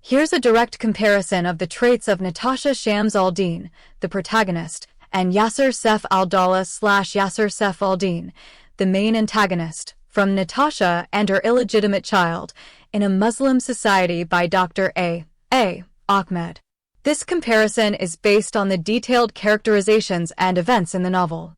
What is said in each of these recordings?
Here's a direct comparison of the traits of Natasha Shams al-Din, the protagonist, and Yasser Saif al-Dawla/Yasser Saif al-Din, the main antagonist, from Natasha and Her Illegitimate Child, in a Muslim Society by Dr. A. Ahmed. This comparison is based on the detailed characterizations and events in the novel.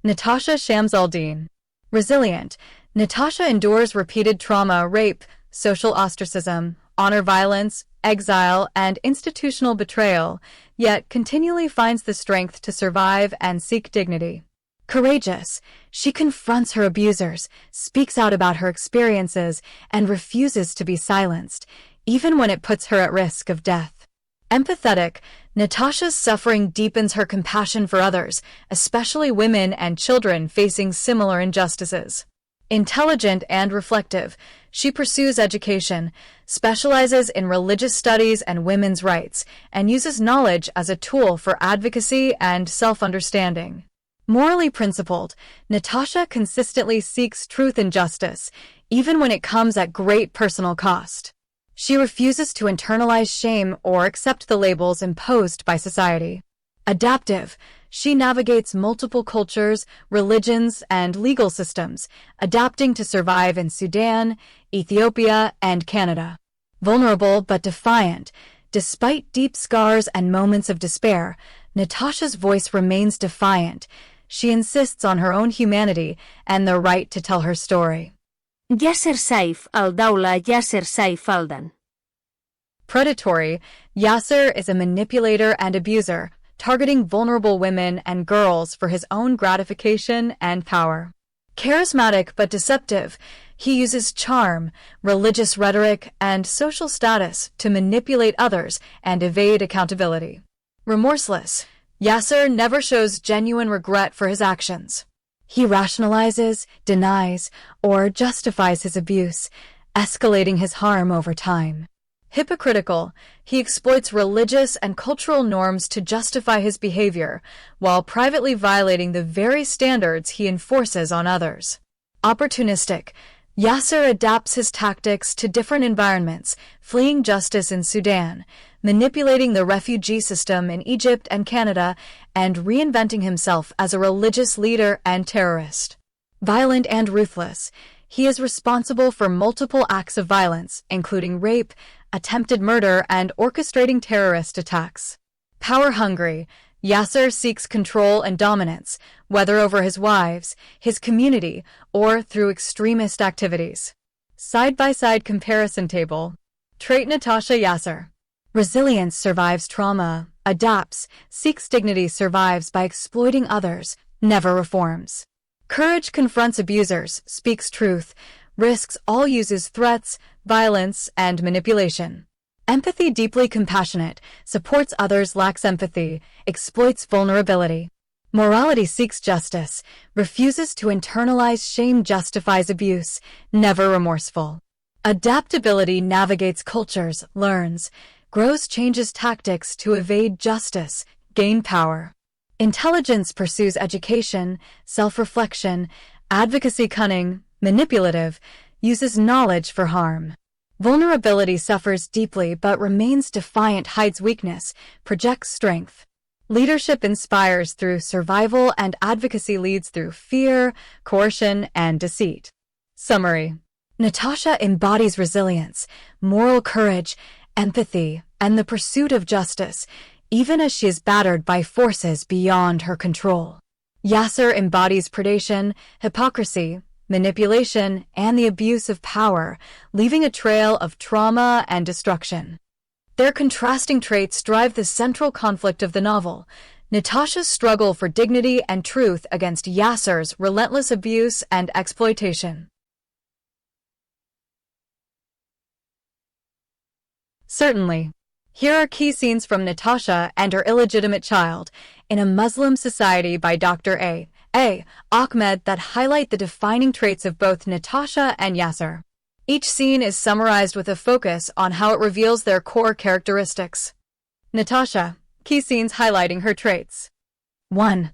Natasha Shams al-Din. Resilient, Natasha endures repeated trauma, rape, social ostracism, honor violence, exile, and institutional betrayal, yet continually finds the strength to survive and seek dignity. Courageous, she confronts her abusers, speaks out about her experiences, and refuses to be silenced, even when it puts her at risk of death. Empathetic, Natasha's suffering deepens her compassion for others, especially women and children facing similar injustices. Intelligent and reflective, she pursues education, specializes in religious studies and women's rights, and uses knowledge as a tool for advocacy and self-understanding. Morally principled, Natasha consistently seeks truth and justice, even when it comes at great personal cost. She refuses to internalize shame or accept the labels imposed by society. Adaptive, she navigates multiple cultures, religions, and legal systems, adapting to survive in Sudan, Ethiopia, and Canada. Vulnerable but defiant, despite deep scars and moments of despair, Natasha's voice remains defiant. She insists on her own humanity and the right to tell her story. Yasser Saif al-Dawla Yasser Saif al-Din. Predatory, Yasser is a manipulator and abuser, targeting vulnerable women and girls for his own gratification and power. Charismatic but deceptive, he uses charm, religious rhetoric, and social status to manipulate others and evade accountability. Remorseless, Yasser never shows genuine regret for his actions. He rationalizes, denies, or justifies his abuse, escalating his harm over time. Hypocritical, he exploits religious and cultural norms to justify his behavior, while privately violating the very standards he enforces on others. Opportunistic, Yasser adapts his tactics to different environments, fleeing justice in Sudan, manipulating the refugee system in Egypt and Canada, and reinventing himself as a religious leader and terrorist. Violent and ruthless, he is responsible for multiple acts of violence, including rape, attempted murder, and orchestrating terrorist attacks. Power-hungry, Yasser seeks control and dominance, whether over his wives, his community, or through extremist activities. Side-by-side comparison table. Trait Natasha Yasser. Resilience survives trauma, adapts, seeks dignity, survives by exploiting others, never reforms. Courage confronts abusers, speaks truth, risks all, uses threats, violence, and manipulation. Empathy deeply compassionate, supports others, lacks empathy, exploits vulnerability. Morality seeks justice, refuses to internalize shame, justifies abuse, never remorseful. Adaptability navigates cultures, learns, grows, changes tactics to evade justice, gain power. Intelligence pursues education, self-reflection, advocacy. Cunning, manipulative, uses knowledge for harm. Vulnerability suffers deeply but remains defiant, hides weakness, projects strength. Leadership inspires through survival and advocacy, leads through fear, coercion, and deceit. Summary. Natasha embodies resilience, moral courage, empathy, and the pursuit of justice, even as she is battered by forces beyond her control. Yasser embodies predation, hypocrisy, manipulation, and the abuse of power, leaving a trail of trauma and destruction. Their contrasting traits drive the central conflict of the novel, Natasha's struggle for dignity and truth against Yasser's relentless abuse and exploitation. Certainly. Here are key scenes from Natasha and Her Illegitimate Child in a Muslim Society by Dr. A. Ahmed that highlight the defining traits of both Natasha and Yasser. Each scene is summarized with a focus on how it reveals their core characteristics. Natasha, key scenes highlighting her traits. 1.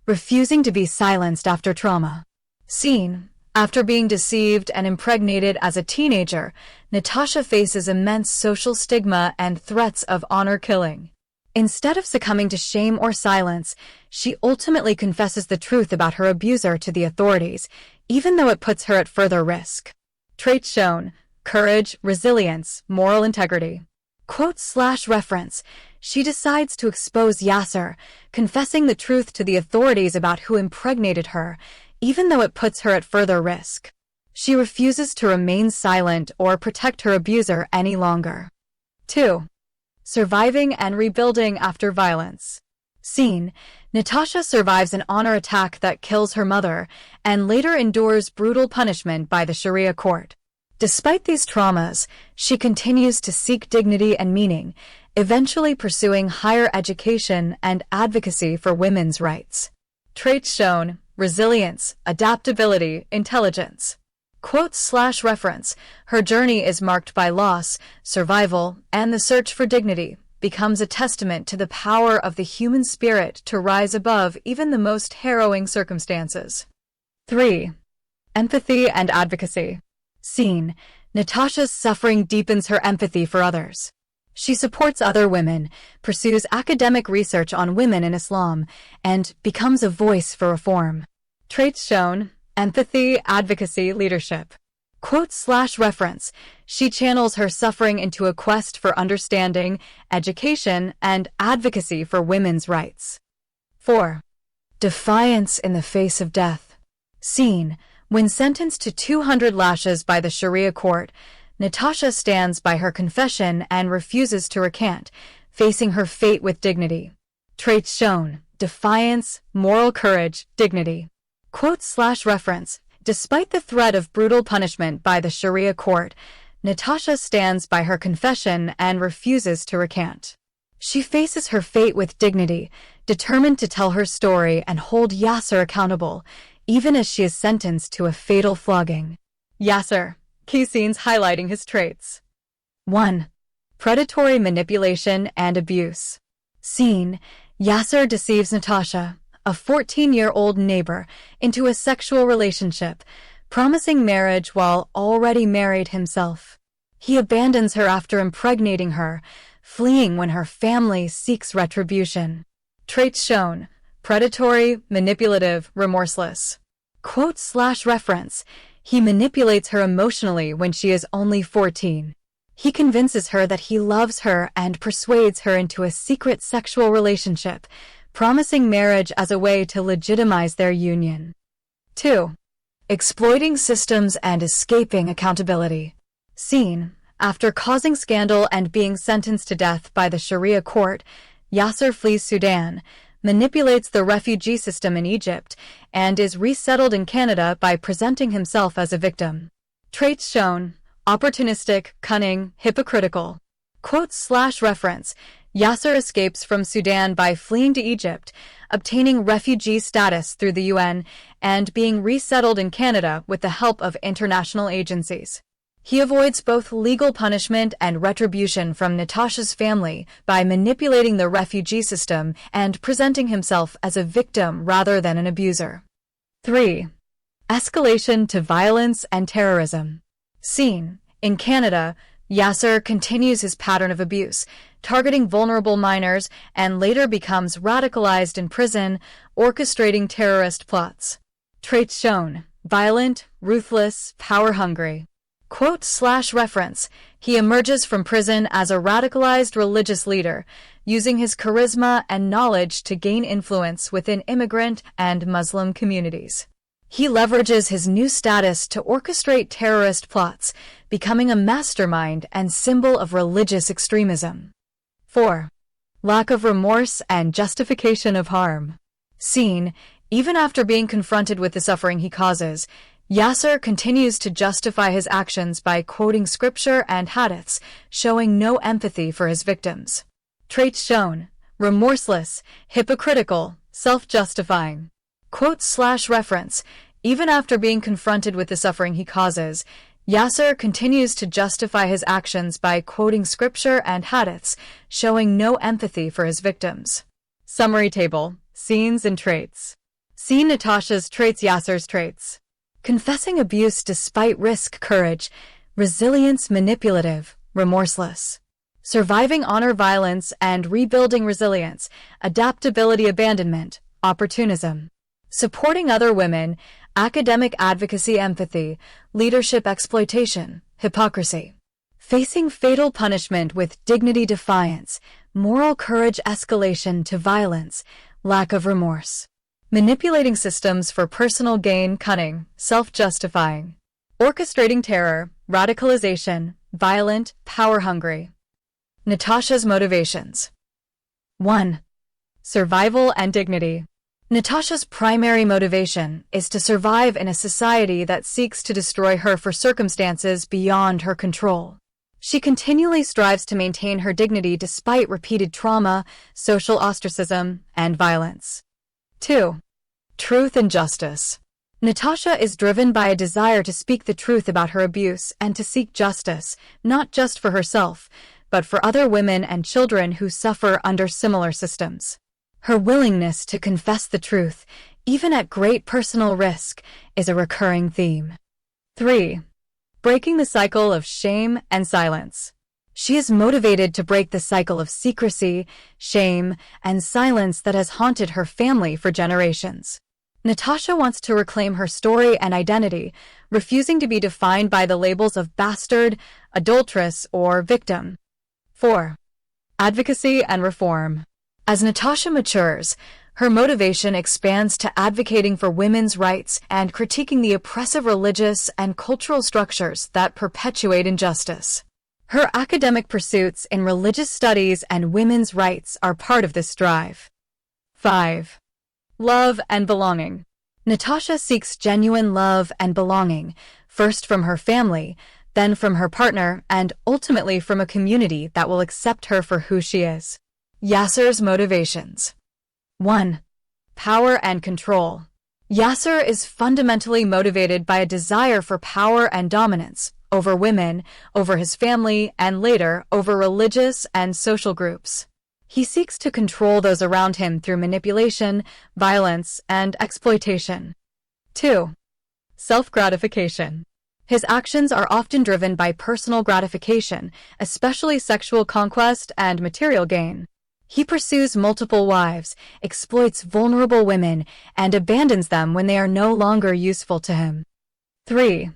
Refusing to be silenced after trauma. Scene, After being deceived and impregnated as a teenager, Natasha faces immense social stigma and threats of honor killing. Instead of succumbing to shame or silence, she ultimately confesses the truth about her abuser to the authorities, even though it puts her at further risk. Traits shown: courage, resilience, moral integrity. Quote/reference. She decides to expose Yasser, confessing the truth to the authorities about who impregnated her, even though it puts her at further risk. She refuses to remain silent or protect her abuser any longer. 2. Surviving and rebuilding after violence. Scene: Natasha survives an honor attack that kills her mother and later endures brutal punishment by the Sharia court. Despite these traumas, she continues to seek dignity and meaning, eventually pursuing higher education and advocacy for women's rights. Traits shown: resilience, adaptability, intelligence. Quote/reference. Her journey is marked by loss, survival, and the search for dignity, becomes a testament to the power of the human spirit to rise above even the most harrowing circumstances. 3. Empathy and advocacy. Scene: Natasha's suffering deepens her empathy for others. She supports other women, pursues academic research on women in Islam, and becomes a voice for reform. Traits shown: empathy, advocacy, leadership. Quote/reference. She channels her suffering into a quest for understanding, education, and advocacy for women's rights. 4. Defiance in the face of death. Scene: when sentenced to 200 lashes by the Sharia court, Natasha stands by her confession and refuses to recant, facing her fate with dignity. Traits shown: defiance, moral courage, dignity. Quote/reference. Despite the threat of brutal punishment by the Sharia court, Natasha stands by her confession and refuses to recant. She faces her fate with dignity, determined to tell her story and hold Yasser accountable, even as she is sentenced to a fatal flogging. Yasser. Key scenes highlighting his traits. 1. Predatory manipulation and abuse. Scene: Yasser deceives Natasha, a 14-year-old neighbor, into a sexual relationship, promising marriage while already married himself. He abandons her after impregnating her, fleeing when her family seeks retribution. Traits shown: predatory, manipulative, remorseless. Quote/reference. He manipulates her emotionally when she is only 14. He convinces her that he loves her and persuades her into a secret sexual relationship, promising marriage as a way to legitimize their union. 2. Exploiting systems and escaping accountability. Scene: after causing scandal and being sentenced to death by the Sharia court, Yasser flees Sudan, manipulates the refugee system in Egypt, and is resettled in Canada by presenting himself as a victim. Traits shown: opportunistic, cunning, hypocritical. Quote/reference. Yasser escapes from Sudan by fleeing to Egypt, obtaining refugee status through the UN, and being resettled in Canada with the help of international agencies. He avoids both legal punishment and retribution from Natasha's family by manipulating the refugee system and presenting himself as a victim rather than an abuser. 3. Escalation to violence and terrorism. Scene: in Canada, Yasser continues his pattern of abuse, targeting vulnerable minors, and later becomes radicalized in prison, orchestrating terrorist plots. Traits shown: violent, ruthless, power-hungry. Quote/reference. He emerges from prison as a radicalized religious leader, using his charisma and knowledge to gain influence within immigrant and Muslim communities. He leverages his new status to orchestrate terrorist plots, becoming a mastermind and symbol of religious extremism. 4. Lack of remorse and justification of harm. Scene: even after being confronted with the suffering he causes, Yasser continues to justify his actions by quoting scripture and hadiths, showing no empathy for his victims. Traits shown: remorseless, hypocritical, self-justifying. Quote/reference. Even after being confronted with the suffering he causes, Yasser continues to justify his actions by quoting scripture and hadiths, showing no empathy for his victims. Summary table: scenes and traits. Scene: Natasha's traits, Yasser's traits. Confessing abuse despite risk, courage. Resilience, manipulative, remorseless. Surviving honor, violence, and rebuilding resilience. Adaptability, abandonment, opportunism. Supporting other women. Academic advocacy, empathy. Leadership, exploitation, hypocrisy. Facing fatal punishment with dignity, defiance. Moral courage, escalation to violence, lack of remorse. Manipulating systems for personal gain, cunning, self-justifying. Orchestrating terror, radicalization, violent, power-hungry. Natasha's motivations. 1. Survival and dignity. Natasha's primary motivation is to survive in a society that seeks to destroy her for circumstances beyond her control. She continually strives to maintain her dignity despite repeated trauma, social ostracism, and violence. 2. Truth and justice. Natasha is driven by a desire to speak the truth about her abuse and to seek justice, not just for herself, but for other women and children who suffer under similar systems. Her willingness to confess the truth, even at great personal risk, is a recurring theme. 3. Breaking the cycle of shame and silence. She is motivated to break the cycle of secrecy, shame, and silence that has haunted her family for generations. Natasha wants to reclaim her story and identity, refusing to be defined by the labels of bastard, adulteress, or victim. 4. Advocacy and reform. As Natasha matures, her motivation expands to advocating for women's rights and critiquing the oppressive religious and cultural structures that perpetuate injustice. Her academic pursuits in religious studies and women's rights are part of this drive. 5. Love and belonging. Natasha seeks genuine love and belonging, first from her family, then from her partner, and ultimately from a community that will accept her for who she is. Yasser's motivations. 1. Power and control. Yasser is fundamentally motivated by a desire for power and dominance over women, over his family, and later over religious and social groups. He seeks to control those around him through manipulation, violence, and exploitation. 2. Self-gratification. His actions are often driven by personal gratification, especially sexual conquest and material gain. He pursues multiple wives, exploits vulnerable women, and abandons them when they are no longer useful to him. 3.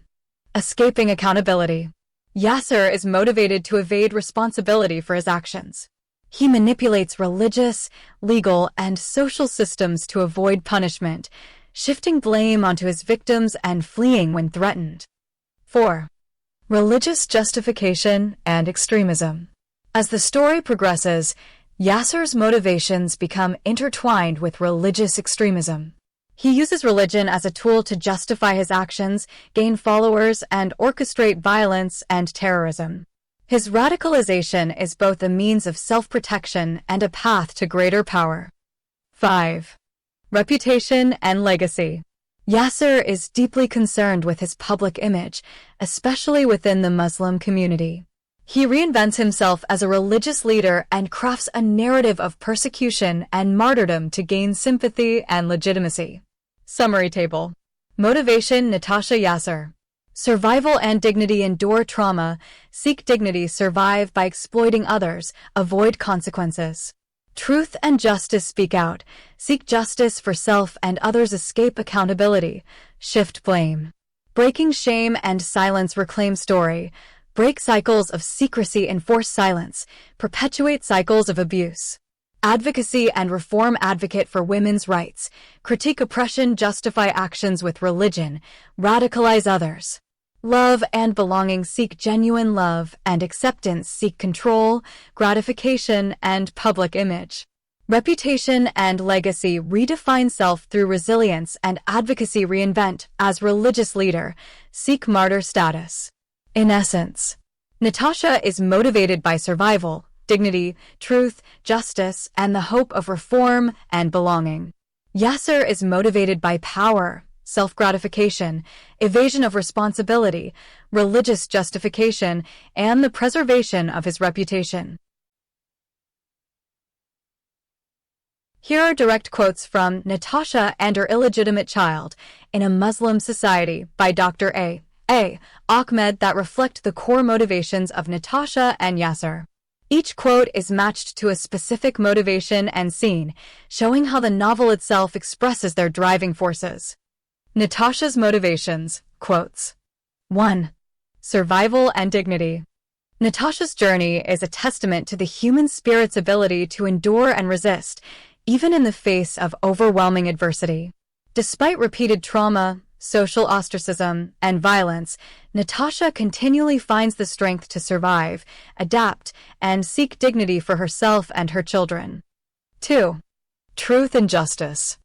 Escaping accountability. Yasser is motivated to evade responsibility for his actions. He manipulates religious, legal, and social systems to avoid punishment, shifting blame onto his victims and fleeing when threatened. 4. Religious justification and extremism. As the story progresses, Yasser's motivations become intertwined with religious extremism. He uses religion as a tool to justify his actions, gain followers, and orchestrate violence and terrorism. His radicalization is both a means of self-protection and a path to greater power. 5. Reputation and legacy. Yasser is deeply concerned with his public image, especially within the Muslim community. He reinvents himself as a religious leader and crafts a narrative of persecution and martyrdom to gain sympathy and legitimacy. Summary table. Motivation: Natasha Yasser. Survival and dignity: endure trauma, seek dignity, survive by exploiting others, avoid consequences. Truth and justice: speak out, seek justice for self and others, escape accountability, shift blame. Breaking shame and silence: reclaim story, break cycles of secrecy, enforce silence, perpetuate cycles of abuse. Advocacy and reform: advocate for women's rights, critique oppression, justify actions with religion, radicalize others. Love and belonging: seek genuine love and acceptance, seek control, gratification, and public image. Reputation and legacy: redefine self through resilience and advocacy, reinvent as religious leader, seek martyr status. In essence, Natasha is motivated by survival, dignity, truth, justice, and the hope of reform and belonging. Yasser is motivated by power, self-gratification, evasion of responsibility, religious justification, and the preservation of his reputation. Here are direct quotes from Natasha and Her Illegitimate Child in a Muslim Society by Dr. A. Ahmed that reflect the core motivations of Natasha and Yasser. Each quote is matched to a specific motivation and scene, showing how the novel itself expresses their driving forces. Natasha's motivations, quotes. 1. Survival and dignity. Natasha's journey is a testament to the human spirit's ability to endure and resist, even in the face of overwhelming adversity. Despite repeated trauma, social ostracism, and violence, Natasha continually finds the strength to survive, adapt, and seek dignity for herself and her children. 2. Truth and justice.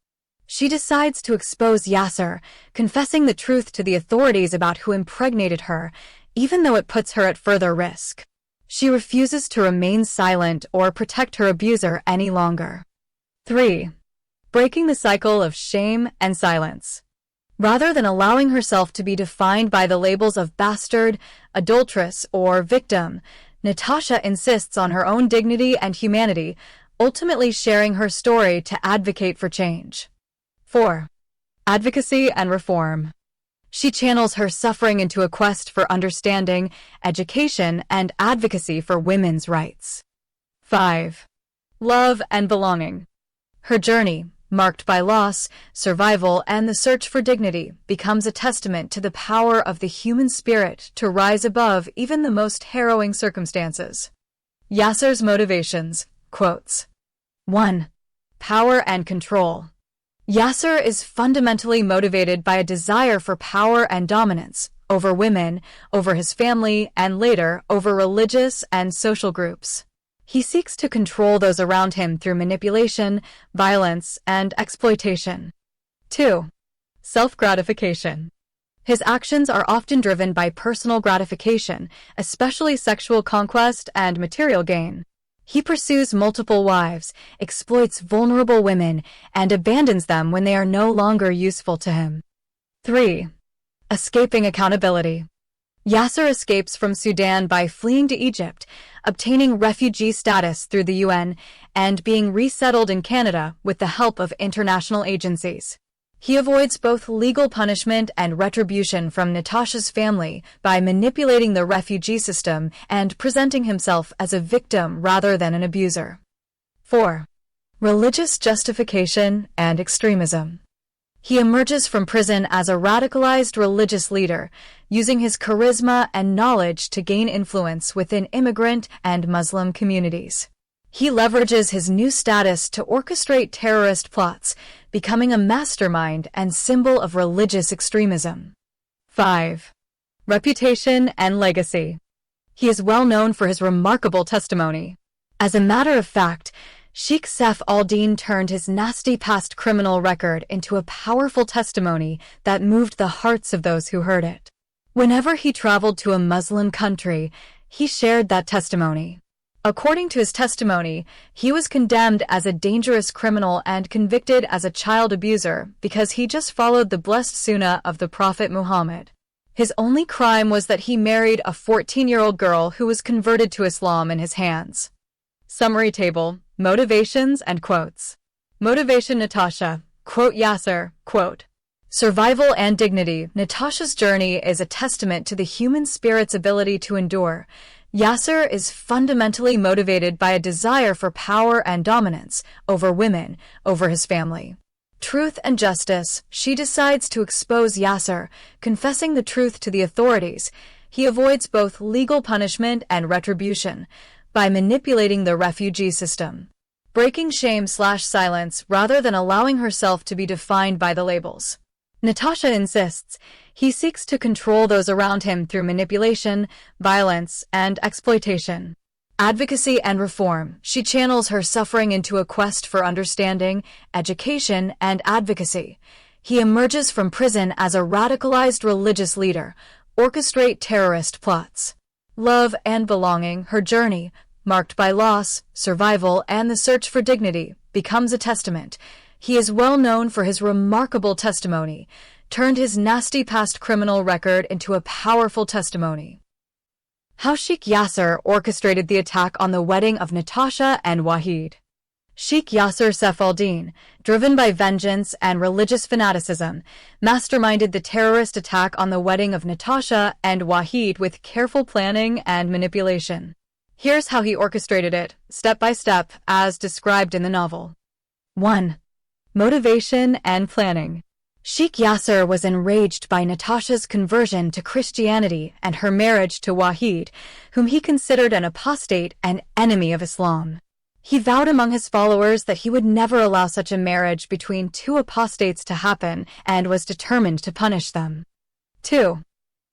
She decides to expose Yasser, confessing the truth to the authorities about who impregnated her, even though it puts her at further risk. She refuses to remain silent or protect her abuser any longer. 3. Breaking the cycle of shame and silence. Rather than allowing herself to be defined by the labels of bastard, adulteress, or victim, Natasha insists on her own dignity and humanity, ultimately sharing her story to advocate for change. 4. Advocacy and reform. She channels her suffering into a quest for understanding, education, and advocacy for women's rights. 5. Love and belonging. Her journey, marked by loss, survival, and the search for dignity, becomes a testament to the power of the human spirit to rise above even the most harrowing circumstances. Yasser's motivations, quotes. 1. Power and control. Yasser is fundamentally motivated by a desire for power and dominance over women, over his family, and later over religious and social groups. He seeks to control those around him through manipulation, violence, and exploitation. 2. Self-gratification. His actions are often driven by personal gratification, especially sexual conquest and material gain. He pursues multiple wives, exploits vulnerable women, and abandons them when they are no longer useful to him. 3. Escaping accountability. Yasser escapes from Sudan by fleeing to Egypt, obtaining refugee status through the UN, and being resettled in Canada with the help of international agencies. He avoids both legal punishment and retribution from Natasha's family by manipulating the refugee system and presenting himself as a victim rather than an abuser. 4. Religious justification and extremism. He emerges from prison as a radicalized religious leader, using his charisma and knowledge to gain influence within immigrant and Muslim communities. He leverages his new status to orchestrate terrorist plots, becoming a mastermind and symbol of religious extremism. 5. Reputation and legacy. He is well known for his remarkable testimony. As a matter of fact, Sheikh Saif al-Din turned his nasty past criminal record into a powerful testimony that moved the hearts of those who heard it. Whenever he traveled to a Muslim country, he shared that testimony. According to his testimony, he was condemned as a dangerous criminal and convicted as a child abuser because he just followed the blessed sunnah of the Prophet Muhammad. His only crime was that he married a 14-year-old girl who was converted to Islam in his hands. Summary table, motivations and quotes. Motivation Natasha, quote Yasser, quote. Survival and dignity. Natasha's journey is a testament to the human spirit's ability to endure. Yasser is fundamentally motivated by a desire for power and dominance over women, over his family. Truth and justice. She decides to expose Yasser, confessing the truth to the authorities. He avoids both legal punishment and retribution by manipulating the refugee system, breaking shame/silence rather than allowing herself to be defined by the labels. Natasha insists he seeks to control those around him through manipulation, violence, and exploitation. Advocacy and reform. She channels her suffering into a quest for understanding, education, and advocacy. He emerges from prison as a radicalized religious leader, orchestrate terrorist plots. Love and belonging. Her journey, marked by loss, survival, and the search for dignity, becomes a testament. He is well known for his remarkable testimony, turned his nasty past criminal record into a powerful testimony. How Sheikh Yasser orchestrated the attack on the wedding of Natasha and Wahid. Sheikh Yasser Saif al-Din, driven by vengeance and religious fanaticism, masterminded the terrorist attack on the wedding of Natasha and Wahid with careful planning and manipulation. Here's how he orchestrated it, step by step, as described in the novel. 1. Motivation and planning. Sheikh Yasser was enraged by Natasha's conversion to Christianity and her marriage to Wahid, whom he considered an apostate and enemy of Islam. He vowed among his followers that he would never allow such a marriage between two apostates to happen and was determined to punish them. 2.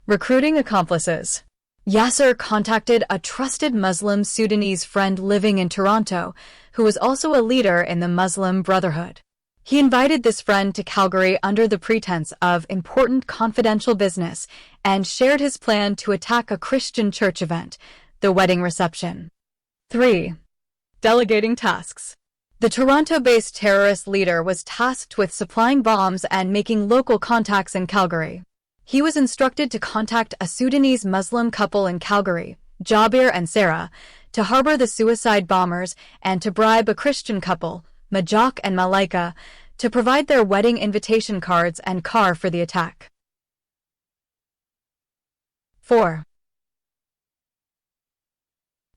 Recruiting accomplices. Yasser contacted a trusted Muslim Sudanese friend living in Toronto, who was also a leader in the Muslim Brotherhood. He invited this friend to Calgary under the pretense of important confidential business and shared his plan to attack a Christian church event, the wedding reception. 3. Delegating tasks. The Toronto-based terrorist leader was tasked with supplying bombs and making local contacts in Calgary. He was instructed to contact a Sudanese Muslim couple in Calgary, Jabir and Sarah, to harbor the suicide bombers and to bribe a Christian couple, Majak and Malaika, to provide their wedding invitation cards and car for the attack. 4.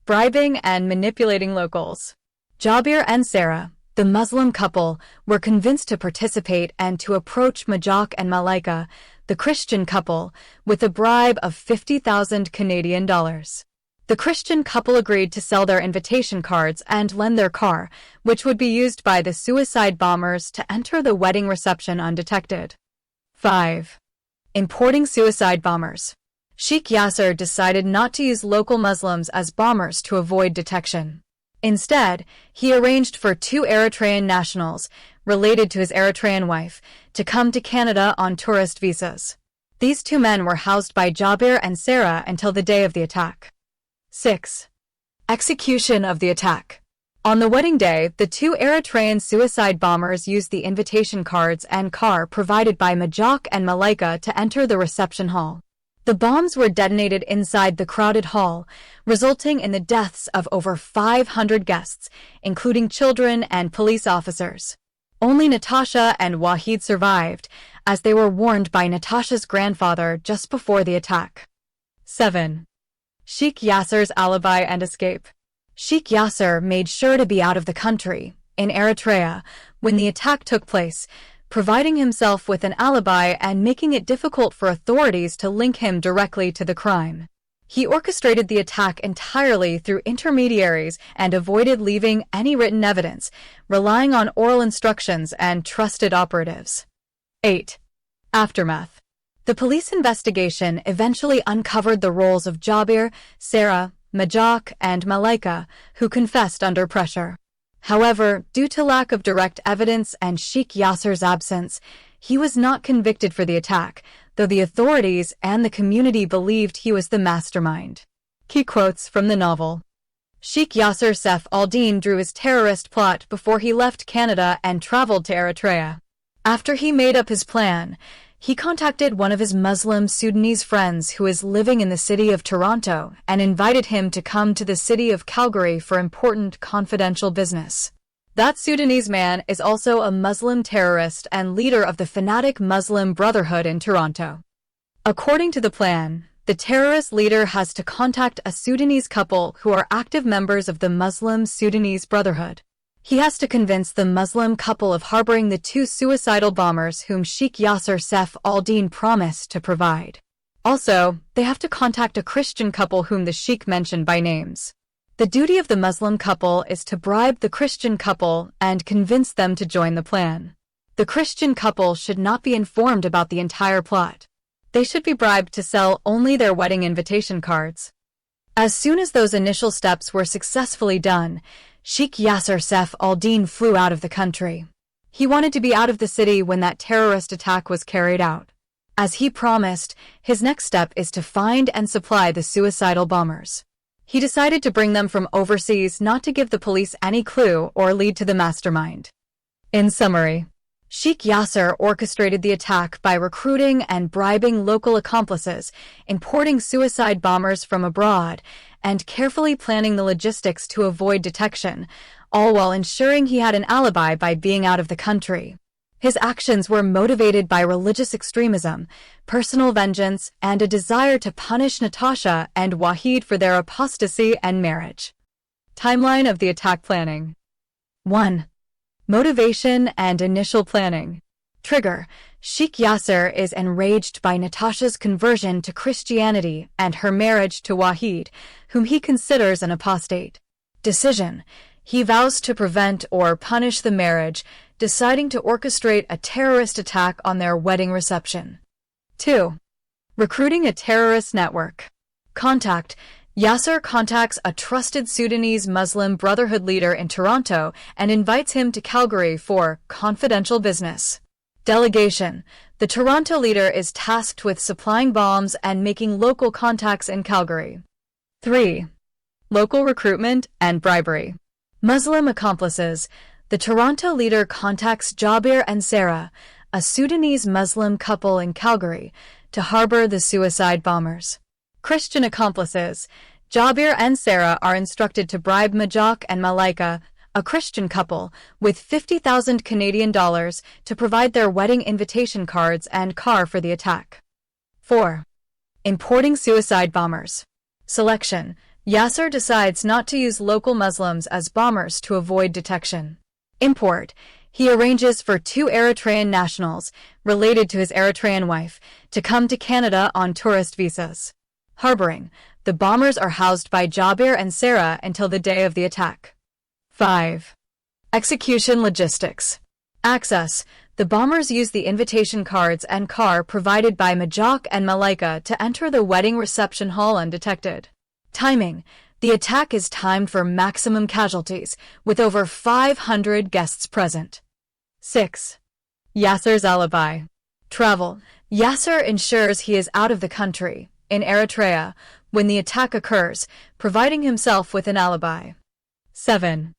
Bribing and manipulating locals. Jabir and Sarah, the Muslim couple, were convinced to participate and to approach Majak and Malaika, the Christian couple, with a bribe of 50,000 Canadian dollars. The Christian couple agreed to sell their invitation cards and lend their car, which would be used by the suicide bombers to enter the wedding reception undetected. 5. Importing suicide bombers. Sheikh Yasser decided not to use local Muslims as bombers to avoid detection. Instead, he arranged for 2 Eritrean nationals, related to his Eritrean wife, to come to Canada on tourist visas. These 2 men were housed by Jabir and Sarah until the day of the attack. 6. Execution of the attack. On the wedding day, the 2 Eritrean suicide bombers used the invitation cards and car provided by Majak and Malaika to enter the reception hall. The bombs were detonated inside the crowded hall, resulting in the deaths of over 500 guests, including children and police officers. Only Natasha and Wahid survived, as they were warned by Natasha's grandfather just before the attack. 7. Sheikh Yasser's alibi and escape. Sheikh Yasser made sure to be out of the country, in Eritrea, when the attack took place, providing himself with an alibi and making it difficult for authorities to link him directly to the crime. He orchestrated the attack entirely through intermediaries and avoided leaving any written evidence, relying on oral instructions and trusted operatives. 8. Aftermath. The police investigation eventually uncovered the roles of Jabir, Sarah, Majak, and Malaika, who confessed under pressure. However, due to lack of direct evidence and Sheikh Yasser's absence, he was not convicted for the attack, though the authorities and the community believed he was the mastermind. Key quotes from the novel. Sheikh Yasser Saif al-Din drew his terrorist plot before he left Canada and traveled to Eritrea. After he made up his plan, he contacted one of his Muslim Sudanese friends who is living in the city of Toronto and invited him to come to the city of Calgary for important confidential business. That Sudanese man is also a Muslim terrorist and leader of the fanatic Muslim Brotherhood in Toronto. According to the plan, the terrorist leader has to contact a Sudanese couple who are active members of the Muslim Sudanese Brotherhood. He has to convince the Muslim couple of harboring the 2 suicidal bombers whom Sheikh Yasser Saif al-Din promised to provide. Also, they have to contact a Christian couple whom the Sheikh mentioned by names. The duty of the Muslim couple is to bribe the Christian couple and convince them to join the plan. The Christian couple should not be informed about the entire plot. They should be bribed to sell only their wedding invitation cards. As soon as those initial steps were successfully done, Sheikh Yasser Saif al-Din flew out of the country. He wanted to be out of the city when that terrorist attack was carried out. As he promised, his next step is to find and supply the suicidal bombers. He decided to bring them from overseas not to give the police any clue or lead to the mastermind. In summary, Sheikh Yasser orchestrated the attack by recruiting and bribing local accomplices, importing suicide bombers from abroad, and carefully planning the logistics to avoid detection, all while ensuring he had an alibi by being out of the country. His actions were motivated by religious extremism, personal vengeance, and a desire to punish Natasha and Wahid for their apostasy and marriage. Timeline of the attack planning. 1. Motivation and initial planning. Trigger: Sheikh Yasser is enraged by Natasha's conversion to Christianity and her marriage to Wahid, whom he considers an apostate. Decision: he vows to prevent or punish the marriage, deciding to orchestrate a terrorist attack on their wedding reception. 2. Recruiting a terrorist network. Contact: Yasser contacts a trusted Sudanese Muslim Brotherhood leader in Toronto and invites him to Calgary for confidential business. Delegation: the Toronto leader is tasked with supplying bombs and making local contacts in Calgary. 3. Local recruitment and bribery. Muslim accomplices: the Toronto leader contacts Jabir and Sarah, a Sudanese Muslim couple in Calgary, to harbor the suicide bombers. Christian accomplices: Jabir and Sarah are instructed to bribe Majak and Malaika, a Christian couple, with 50,000 Canadian dollars to provide their wedding invitation cards and car for the attack. 4. Importing suicide bombers. Selection: Yasser decides not to use local Muslims as bombers to avoid detection. Import: he arranges for 2 Eritrean nationals, related to his Eritrean wife, to come to Canada on tourist visas. Harboring: the bombers are housed by Jabir and Sarah until the day of the attack. 5. Execution logistics. Access: the bombers use the invitation cards and car provided by Majak and Malaika to enter the wedding reception hall undetected. Timing: the attack is timed for maximum casualties, with over 500 guests present. 6. Yasser's alibi. Travel: Yasser ensures he is out of the country, in Eritrea, when the attack occurs, providing himself with an alibi. 7.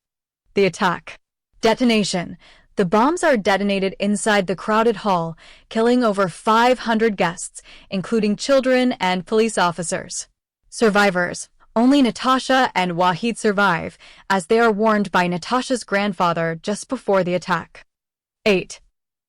The attack. Detonation: the bombs are detonated inside the crowded hall, killing over 500 guests, including children and police officers. Survivors: only Natasha and Wahid survive, as they are warned by Natasha's grandfather just before the attack. 8.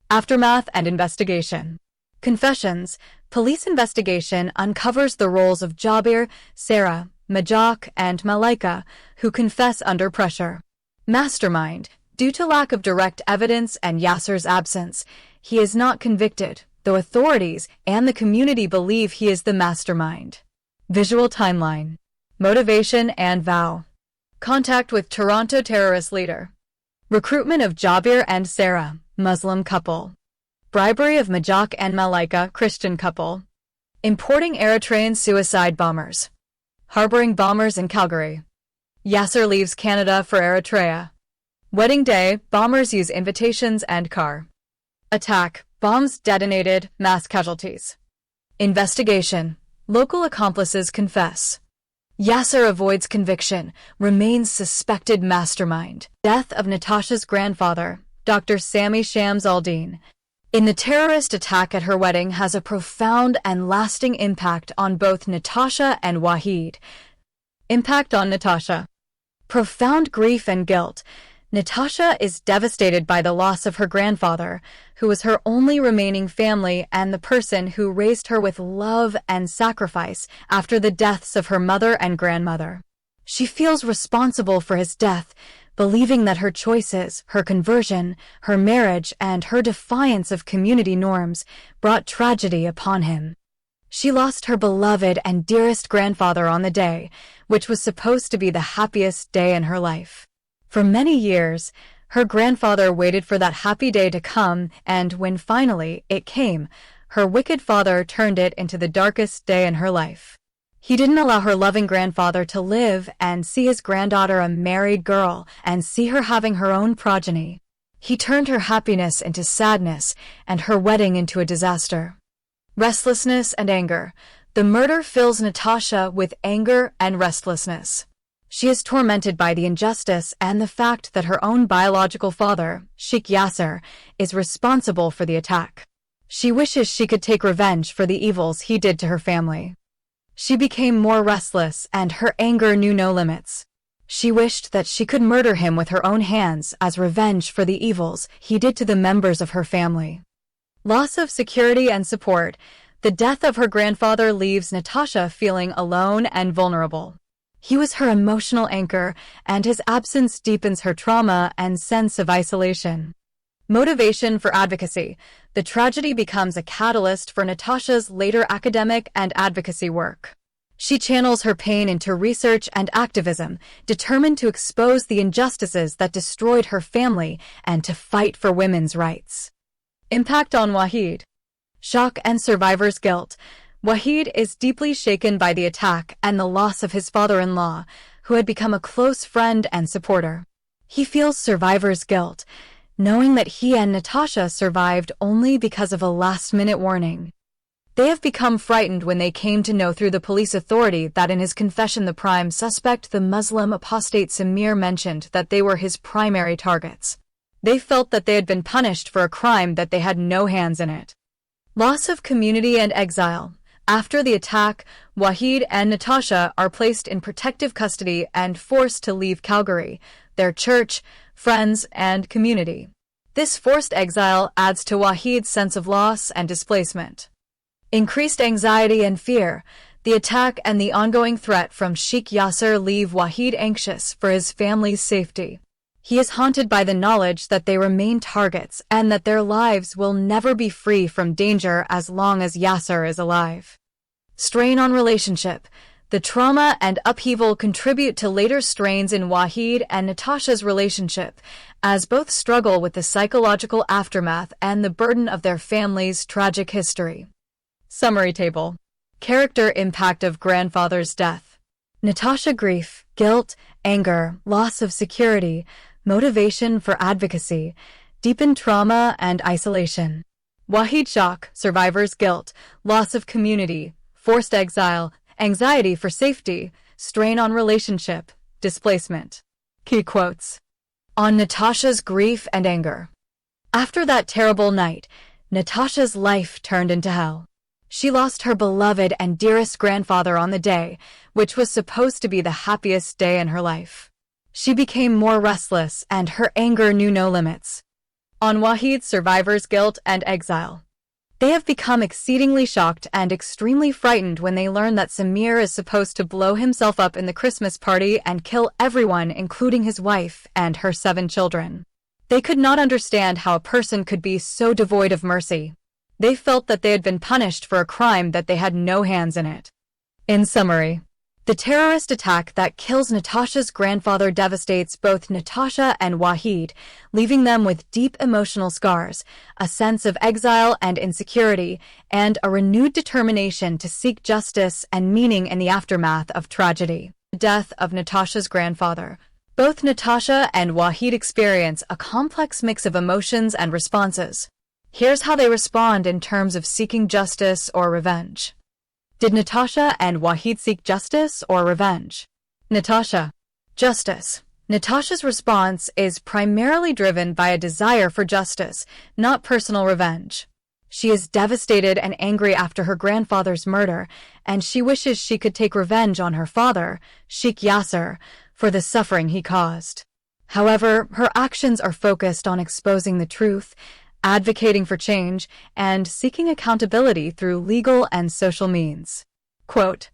Aftermath and investigation. Confessions: police investigation uncovers the roles of Jabir, Sarah, Majak, and Malaika, who confess under pressure. Mastermind: due to lack of direct evidence and Yasser's absence, he is not convicted, though authorities and the community believe he is the mastermind. Visual timeline. Motivation and vow. Contact with Toronto terrorist leader. Recruitment of Jabir and Sarah, Muslim couple. Bribery of Majak and Malaika, Christian couple. Importing Eritrean suicide bombers. Harboring bombers in Calgary. Yasser leaves Canada for Eritrea. Wedding day, bombers use invitations and car. Attack, bombs detonated, mass casualties. Investigation, local accomplices confess. Yasser avoids conviction, remains suspected mastermind. Death of Natasha's grandfather, Dr. Sami Shams Aldin, in the terrorist attack at her wedding has a profound and lasting impact on both Natasha and Wahid. Impact on Natasha. Profound grief and guilt. Natasha is devastated by the loss of her grandfather, who was her only remaining family and the person who raised her with love and sacrifice after the deaths of her mother and grandmother. She feels responsible for his death, believing that her choices, her conversion, her marriage, and her defiance of community norms brought tragedy upon him. She lost her beloved and dearest grandfather on the day, which was supposed to be the happiest day in her life. For many years, her grandfather waited for that happy day to come, and when finally it came, her wicked father turned it into the darkest day in her life. He didn't allow her loving grandfather to live and see his granddaughter a married girl and see her having her own progeny. He turned her happiness into sadness and her wedding into a disaster. Restlessness and anger. The murder fills Natasha with anger and restlessness. She is tormented by the injustice and the fact that her own biological father, Sheikh Yasser, is responsible for the attack. She wishes she could take revenge for the evils he did to her family. She became more restless and her anger knew no limits. She wished that she could murder him with her own hands as revenge for the evils he did to the members of her family. Loss of security and support. The death of her grandfather leaves Natasha feeling alone and vulnerable. He was her emotional anchor, and his absence deepens her trauma and sense of isolation. Motivation for advocacy. The tragedy becomes a catalyst for Natasha's later academic and advocacy work. She channels her pain into research and activism, determined to expose the injustices that destroyed her family and to fight for women's rights. Impact on Wahid. Shock and survivor's guilt. Wahid is deeply shaken by the attack and the loss of his father-in-law, who had become a close friend and supporter. He feels survivor's guilt, knowing that he and Natasha survived only because of a last-minute warning. They have become frightened when they came to know through the police authority that in his confession the prime suspect, the Muslim apostate Samir, mentioned that they were his primary targets. They felt that they had been punished for a crime that they had no hands in it. Loss of community and exile. After the attack, Wahid and Natasha are placed in protective custody and forced to leave Calgary, their church, friends, and community. This forced exile adds to Wahid's sense of loss and displacement. Increased anxiety and fear. The attack and the ongoing threat from Sheikh Yasser leave Wahid anxious for his family's safety. He is haunted by the knowledge that they remain targets and that their lives will never be free from danger as long as Yasser is alive. Strain on relationship. The trauma and upheaval contribute to later strains in Wahid and Natasha's relationship, as both struggle with the psychological aftermath and the burden of their family's tragic history. Summary table. Character impact of grandfather's death. Natasha: grief, guilt, anger, loss of security, motivation for advocacy, deepened trauma and isolation. Wahid: shock, survivor's guilt, loss of community, forced exile, anxiety for safety, strain on relationship, displacement. Key quotes. On Natasha's grief and anger. After that terrible night, Natasha's life turned into hell. She lost her beloved and dearest grandfather on the day, which was supposed to be the happiest day in her life. She became more restless and her anger knew no limits. On Wahid's survivor's guilt and exile. They have become exceedingly shocked and extremely frightened when they learn that Samir is supposed to blow himself up in the Christmas party and kill everyone, including his wife and her 7 children. They could not understand how a person could be so devoid of mercy. They felt that they had been punished for a crime that they had no hands in it. In summary, the terrorist attack that kills Natasha's grandfather devastates both Natasha and Wahid, leaving them with deep emotional scars, a sense of exile and insecurity, and a renewed determination to seek justice and meaning in the aftermath of tragedy. The death of Natasha's grandfather. Both Natasha and Wahid experience a complex mix of emotions and responses. Here's how they respond in terms of seeking justice or revenge. Did Natasha and Wahid seek justice or revenge? Natasha. Justice. Natasha's response is primarily driven by a desire for justice, not personal revenge. She is devastated and angry after her grandfather's murder, and she wishes she could take revenge on her father, Sheikh Yasser, for the suffering he caused. However, her actions are focused on exposing the truth, advocating for change, and seeking accountability through legal and social means. Quote,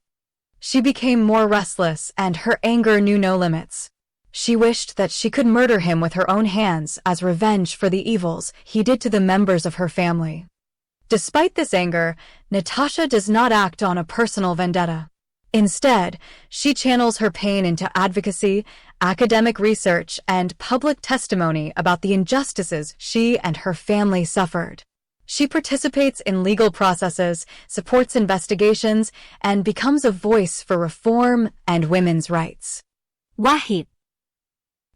she became more restless and her anger knew no limits. She wished that she could murder him with her own hands as revenge for the evils he did to the members of her family. Despite this anger, Natasha does not act on a personal vendetta. Instead, she channels her pain into advocacy, academic research, and public testimony about the injustices she and her family suffered. She participates in legal processes, supports investigations, and becomes a voice for reform and women's rights. Wahid.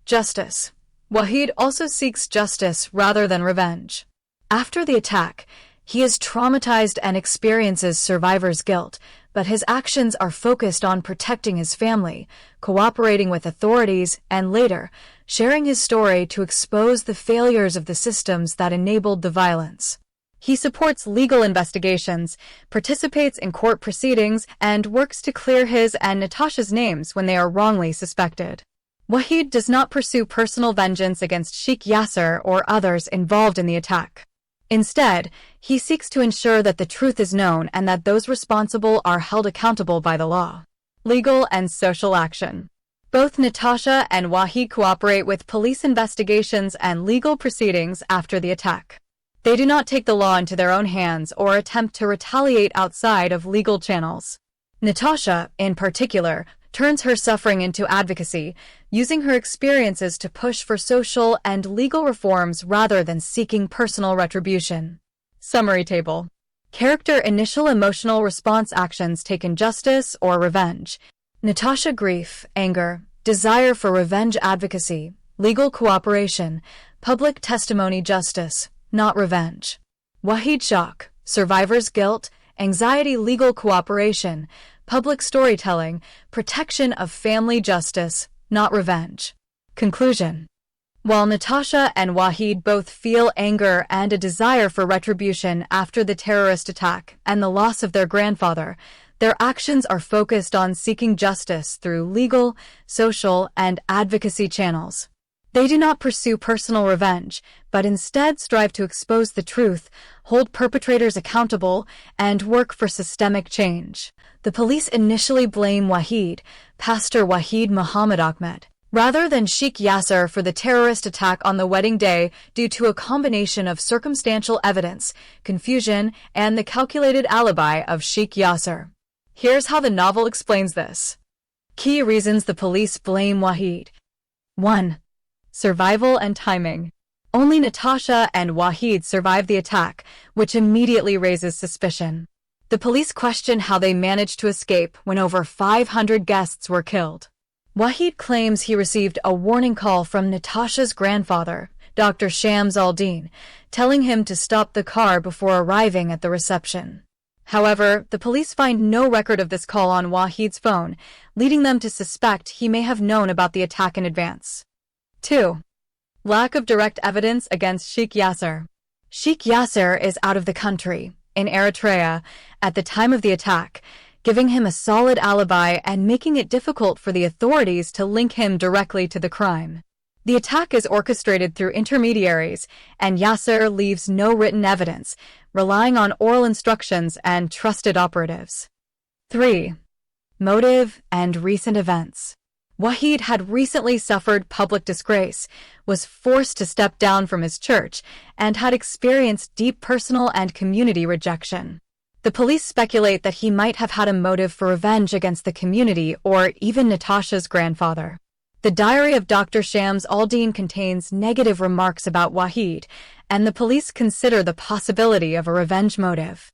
Justice. Wahid also seeks justice rather than revenge. After the attack, he is traumatized and experiences survivor's guilt, but his actions are focused on protecting his family, cooperating with authorities, and later, sharing his story to expose the failures of the systems that enabled the violence. He supports legal investigations, participates in court proceedings, and works to clear his and Natasha's names when they are wrongly suspected. Wahid does not pursue personal vengeance against Sheikh Yasser or others involved in the attack. Instead, he seeks to ensure that the truth is known and that those responsible are held accountable by the law. Legal and social action. Both Natasha and Wahid cooperate with police investigations and legal proceedings after the attack. They do not take the law into their own hands or attempt to retaliate outside of legal channels. Natasha, in particular, turns her suffering into advocacy, using her experiences to push for social and legal reforms rather than seeking personal retribution. Summary table. Character initial emotional response actions taken justice or revenge. Natasha grief, anger, desire for revenge advocacy, legal cooperation, public testimony justice, not revenge. Wahid shock, survivor's guilt, anxiety legal cooperation, public storytelling, protection of family justice, not revenge. Conclusion. While Natasha and Wahid both feel anger and a desire for retribution after the terrorist attack and the loss of their grandfather, their actions are focused on seeking justice through legal, social, and advocacy channels. They do not pursue personal revenge, but instead strive to expose the truth, hold perpetrators accountable, and work for systemic change. The police initially blame Wahid, Pastor Wahid Muhammad Ahmed, rather than Sheikh Yasser for the terrorist attack on the wedding day due to a combination of circumstantial evidence, confusion, and the calculated alibi of Sheikh Yasser. Here's how the novel explains this. Key reasons the police blame Wahid. 1. Survival and timing. Only Natasha and Wahid survive the attack, which immediately raises suspicion. The police question how they managed to escape when over 500 guests were killed. Wahid claims he received a warning call from Natasha's grandfather, Dr. Shams al-Din, telling him to stop the car before arriving at the reception. However, the police find no record of this call on Wahid's phone, leading them to suspect he may have known about the attack in advance. 2. Lack of direct evidence against Sheikh Yasser. Sheikh Yasser is out of the country, in Eritrea, at the time of the attack, giving him a solid alibi and making it difficult for the authorities to link him directly to the crime. The attack is orchestrated through intermediaries, and Yasser leaves no written evidence, relying on oral instructions and trusted operatives. 3. Motive and recent events. Wahid had recently suffered public disgrace, was forced to step down from his church, and had experienced deep personal and community rejection. The police speculate that he might have had a motive for revenge against the community or even Natasha's grandfather. The diary of Dr. Shams al-Din contains negative remarks about Wahid, and the police consider the possibility of a revenge motive.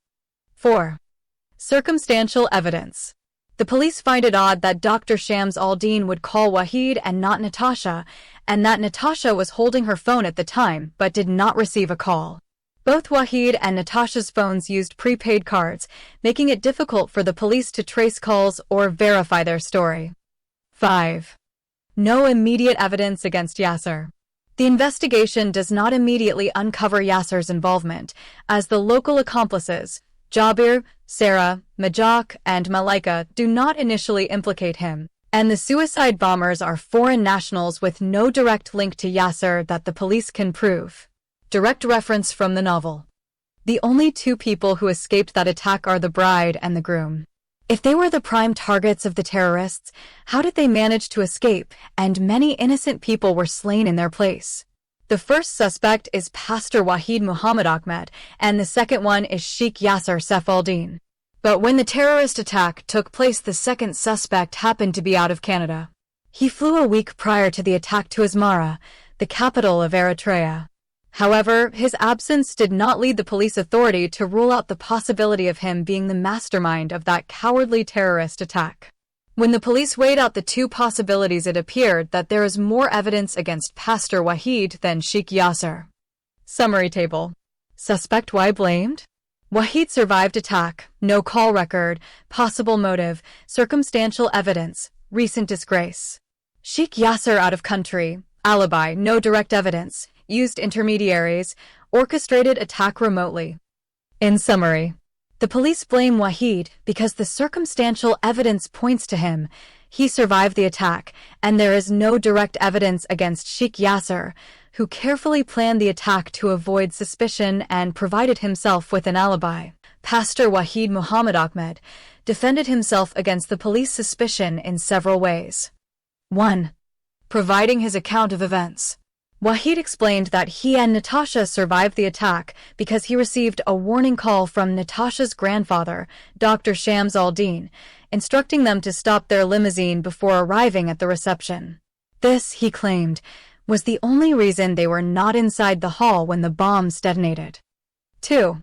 4. Circumstantial evidence. The police find it odd that Dr. Shams al-Din would call Wahid and not Natasha, and that Natasha was holding her phone at the time but did not receive a call. Both Wahid and Natasha's phones used prepaid cards, making it difficult for the police to trace calls or verify their story. 5. No immediate evidence against Yasser. The investigation does not immediately uncover Yasser's involvement, as the local accomplices, Jabir, Sarah, Majak, and Malaika, do not initially implicate him, and the suicide bombers are foreign nationals with no direct link to Yasser that the police can prove. Direct reference from the novel. The only two people who escaped that attack are the bride and the groom. If they were the prime targets of the terrorists, how did they manage to escape, and many innocent people were slain in their place? The first suspect is Pastor Wahid Muhammad Ahmed, and the second one is Sheikh Yasser Saif al-Din. But when the terrorist attack took place, the second suspect happened to be out of Canada. He flew a week prior to the attack to Asmara, the capital of Eritrea. However, his absence did not lead the police authority to rule out the possibility of him being the mastermind of that cowardly terrorist attack. When the police weighed out the two possibilities, it appeared that there is more evidence against Pastor Wahid than Sheikh Yasser. Summary table. Suspect Y blamed? Wahid survived attack, no call record, possible motive, circumstantial evidence, recent disgrace. Sheikh Yasser out of country, alibi, no direct evidence, used intermediaries, orchestrated attack remotely. In summary, the police blame Wahid because the circumstantial evidence points to him. He survived the attack, and there is no direct evidence against Sheikh Yasser, who carefully planned the attack to avoid suspicion and provided himself with an alibi. Pastor Wahid Muhammad Ahmed defended himself against the police suspicion in several ways. 1. Providing his account of events. Wahid explained that he and Natasha survived the attack because he received a warning call from Natasha's grandfather, Dr. Shams al-Din, instructing them to stop their limousine before arriving at the reception. This, he claimed, was the only reason they were not inside the hall when the bombs detonated. 2.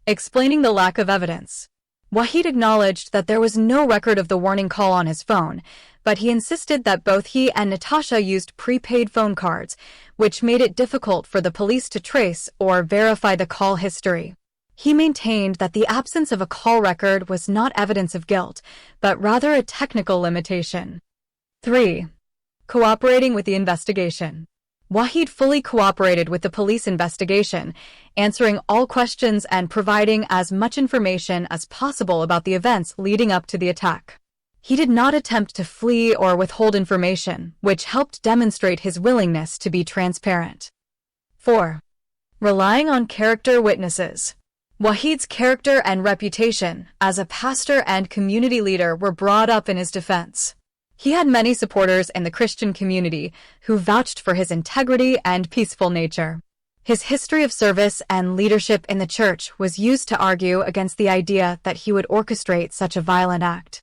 Explaining the lack of evidence. Wahid acknowledged that there was no record of the warning call on his phone, but he insisted that both he and Natasha used prepaid phone cards, which made it difficult for the police to trace or verify the call history. He maintained that the absence of a call record was not evidence of guilt, but rather a technical limitation. 3. Cooperating with the investigation. Wahid fully cooperated with the police investigation, answering all questions and providing as much information as possible about the events leading up to the attack. He did not attempt to flee or withhold information, which helped demonstrate his willingness to be transparent. 4. Relying on character witnesses. Wahid's character and reputation as a pastor and community leader were brought up in his defense. He had many supporters in the Christian community who vouched for his integrity and peaceful nature. His history of service and leadership in the church was used to argue against the idea that he would orchestrate such a violent act.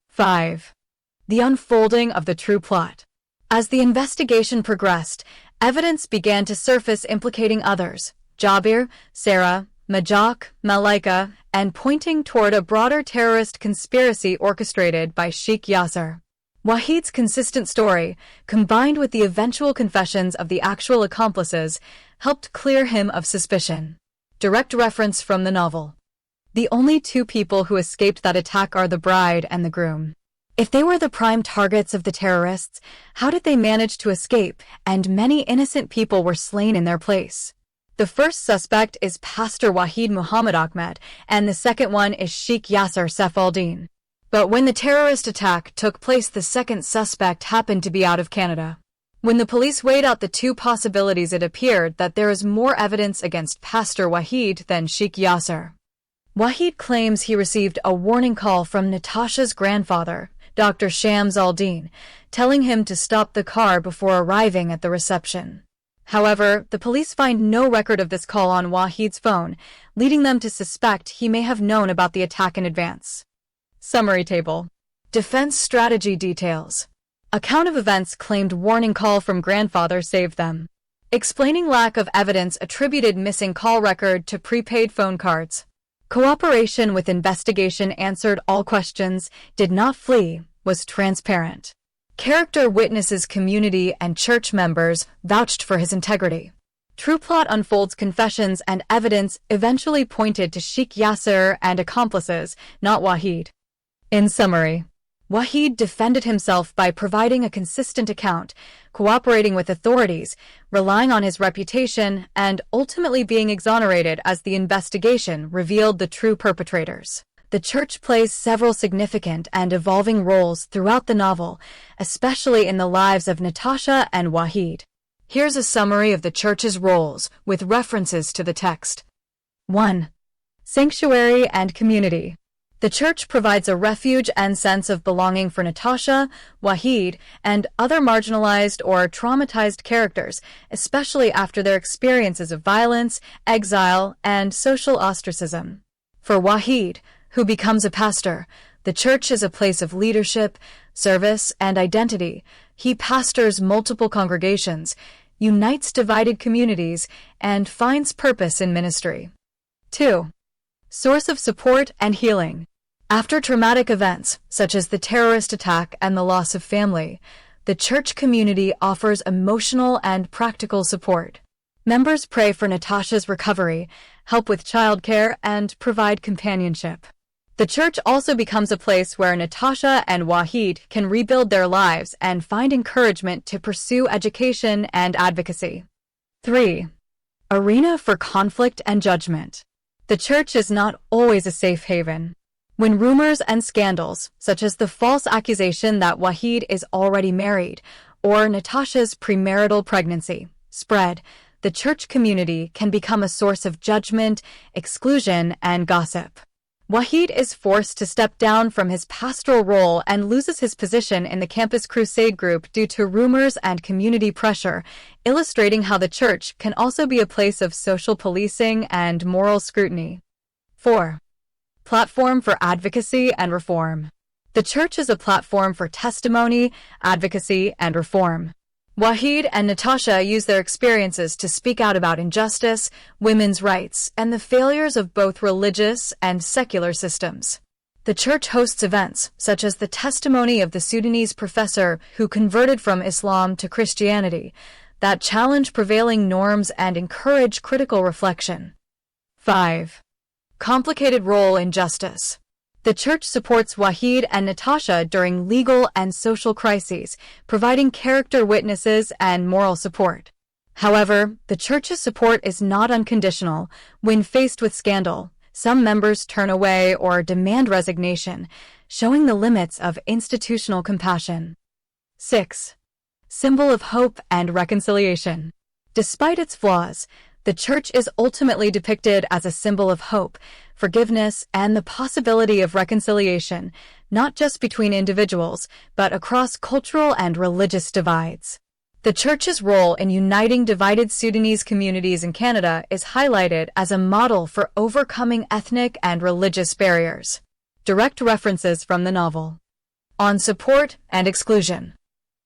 5. The unfolding of the true plot. As the investigation progressed, evidence began to surface implicating others, Jabir, Sarah, Majak, Malaika, and pointing toward a broader terrorist conspiracy orchestrated by Sheikh Yasser. Wahid's consistent story, combined with the eventual confessions of the actual accomplices, helped clear him of suspicion. Direct reference from the novel. The only two people who escaped that attack are the bride and the groom. If they were the prime targets of the terrorists, how did they manage to escape, and many innocent people were slain in their place? The first suspect is Pastor Wahid Muhammad Ahmed, and the second one is Sheikh Yasser Saif al-Din. But when the terrorist attack took place, the second suspect happened to be out of Canada. When the police weighed out the two possibilities, it appeared that there is more evidence against Pastor Wahid than Sheikh Yasser. Wahid claims he received a warning call from Natasha's grandfather, Dr. Shams al-Din, telling him to stop the car before arriving at the reception. However, the police find no record of this call on Wahid's phone, leading them to suspect he may have known about the attack in advance. Summary table. Defense strategy details. Account of events claimed warning call from grandfather saved them. Explaining lack of evidence attributed missing call record to prepaid phone cards. Cooperation with investigation answered all questions, did not flee, was transparent. Character witnesses community and church members vouched for his integrity. True plot unfolds confessions and evidence eventually pointed to Sheikh Yasser and accomplices, not Wahid. In summary, Wahid defended himself by providing a consistent account, cooperating with authorities, relying on his reputation, and ultimately being exonerated as the investigation revealed the true perpetrators. The church plays several significant and evolving roles throughout the novel, especially in the lives of Natasha and Wahid. Here's a summary of the church's roles with references to the text. 1. Sanctuary and community. The church provides a refuge and sense of belonging for Natasha, Wahid, and other marginalized or traumatized characters, especially after their experiences of violence, exile, and social ostracism. For Wahid, who becomes a pastor, the church is a place of leadership, service, and identity. He pastors multiple congregations, unites divided communities, and finds purpose in ministry. 2. Source of support and healing. After traumatic events, such as the terrorist attack and the loss of family, the church community offers emotional and practical support. Members pray for Natasha's recovery, help with childcare, and provide companionship. The church also becomes a place where Natasha and Wahid can rebuild their lives and find encouragement to pursue education and advocacy. 3. Arena for conflict and judgment. The church is not always a safe haven. When rumors and scandals, such as the false accusation that Wahid is already married or Natasha's premarital pregnancy, spread, the church community can become a source of judgment, exclusion, and gossip. Wahid is forced to step down from his pastoral role and loses his position in the campus crusade group due to rumors and community pressure, illustrating how the church can also be a place of social policing and moral scrutiny. 4. Platform for advocacy and reform. The church is a platform for testimony, advocacy, and reform. Wahid and Natasha use their experiences to speak out about injustice, women's rights, and the failures of both religious and secular systems. The church hosts events, such as the testimony of the Sudanese professor who converted from Islam to Christianity, that challenge prevailing norms and encourage critical reflection. 5. Complicated role in justice. The church supports Wahid and Natasha during legal and social crises, providing character witnesses and moral support. However, the church's support is not unconditional. When faced with scandal, some members turn away or demand resignation, showing the limits of institutional compassion. 6. Symbol of hope and reconciliation. Despite its flaws, the church is ultimately depicted as a symbol of hope, forgiveness, and the possibility of reconciliation, not just between individuals, but across cultural and religious divides. The church's role in uniting divided Sudanese communities in Canada is highlighted as a model for overcoming ethnic and religious barriers. Direct references from the novel. On support and exclusion.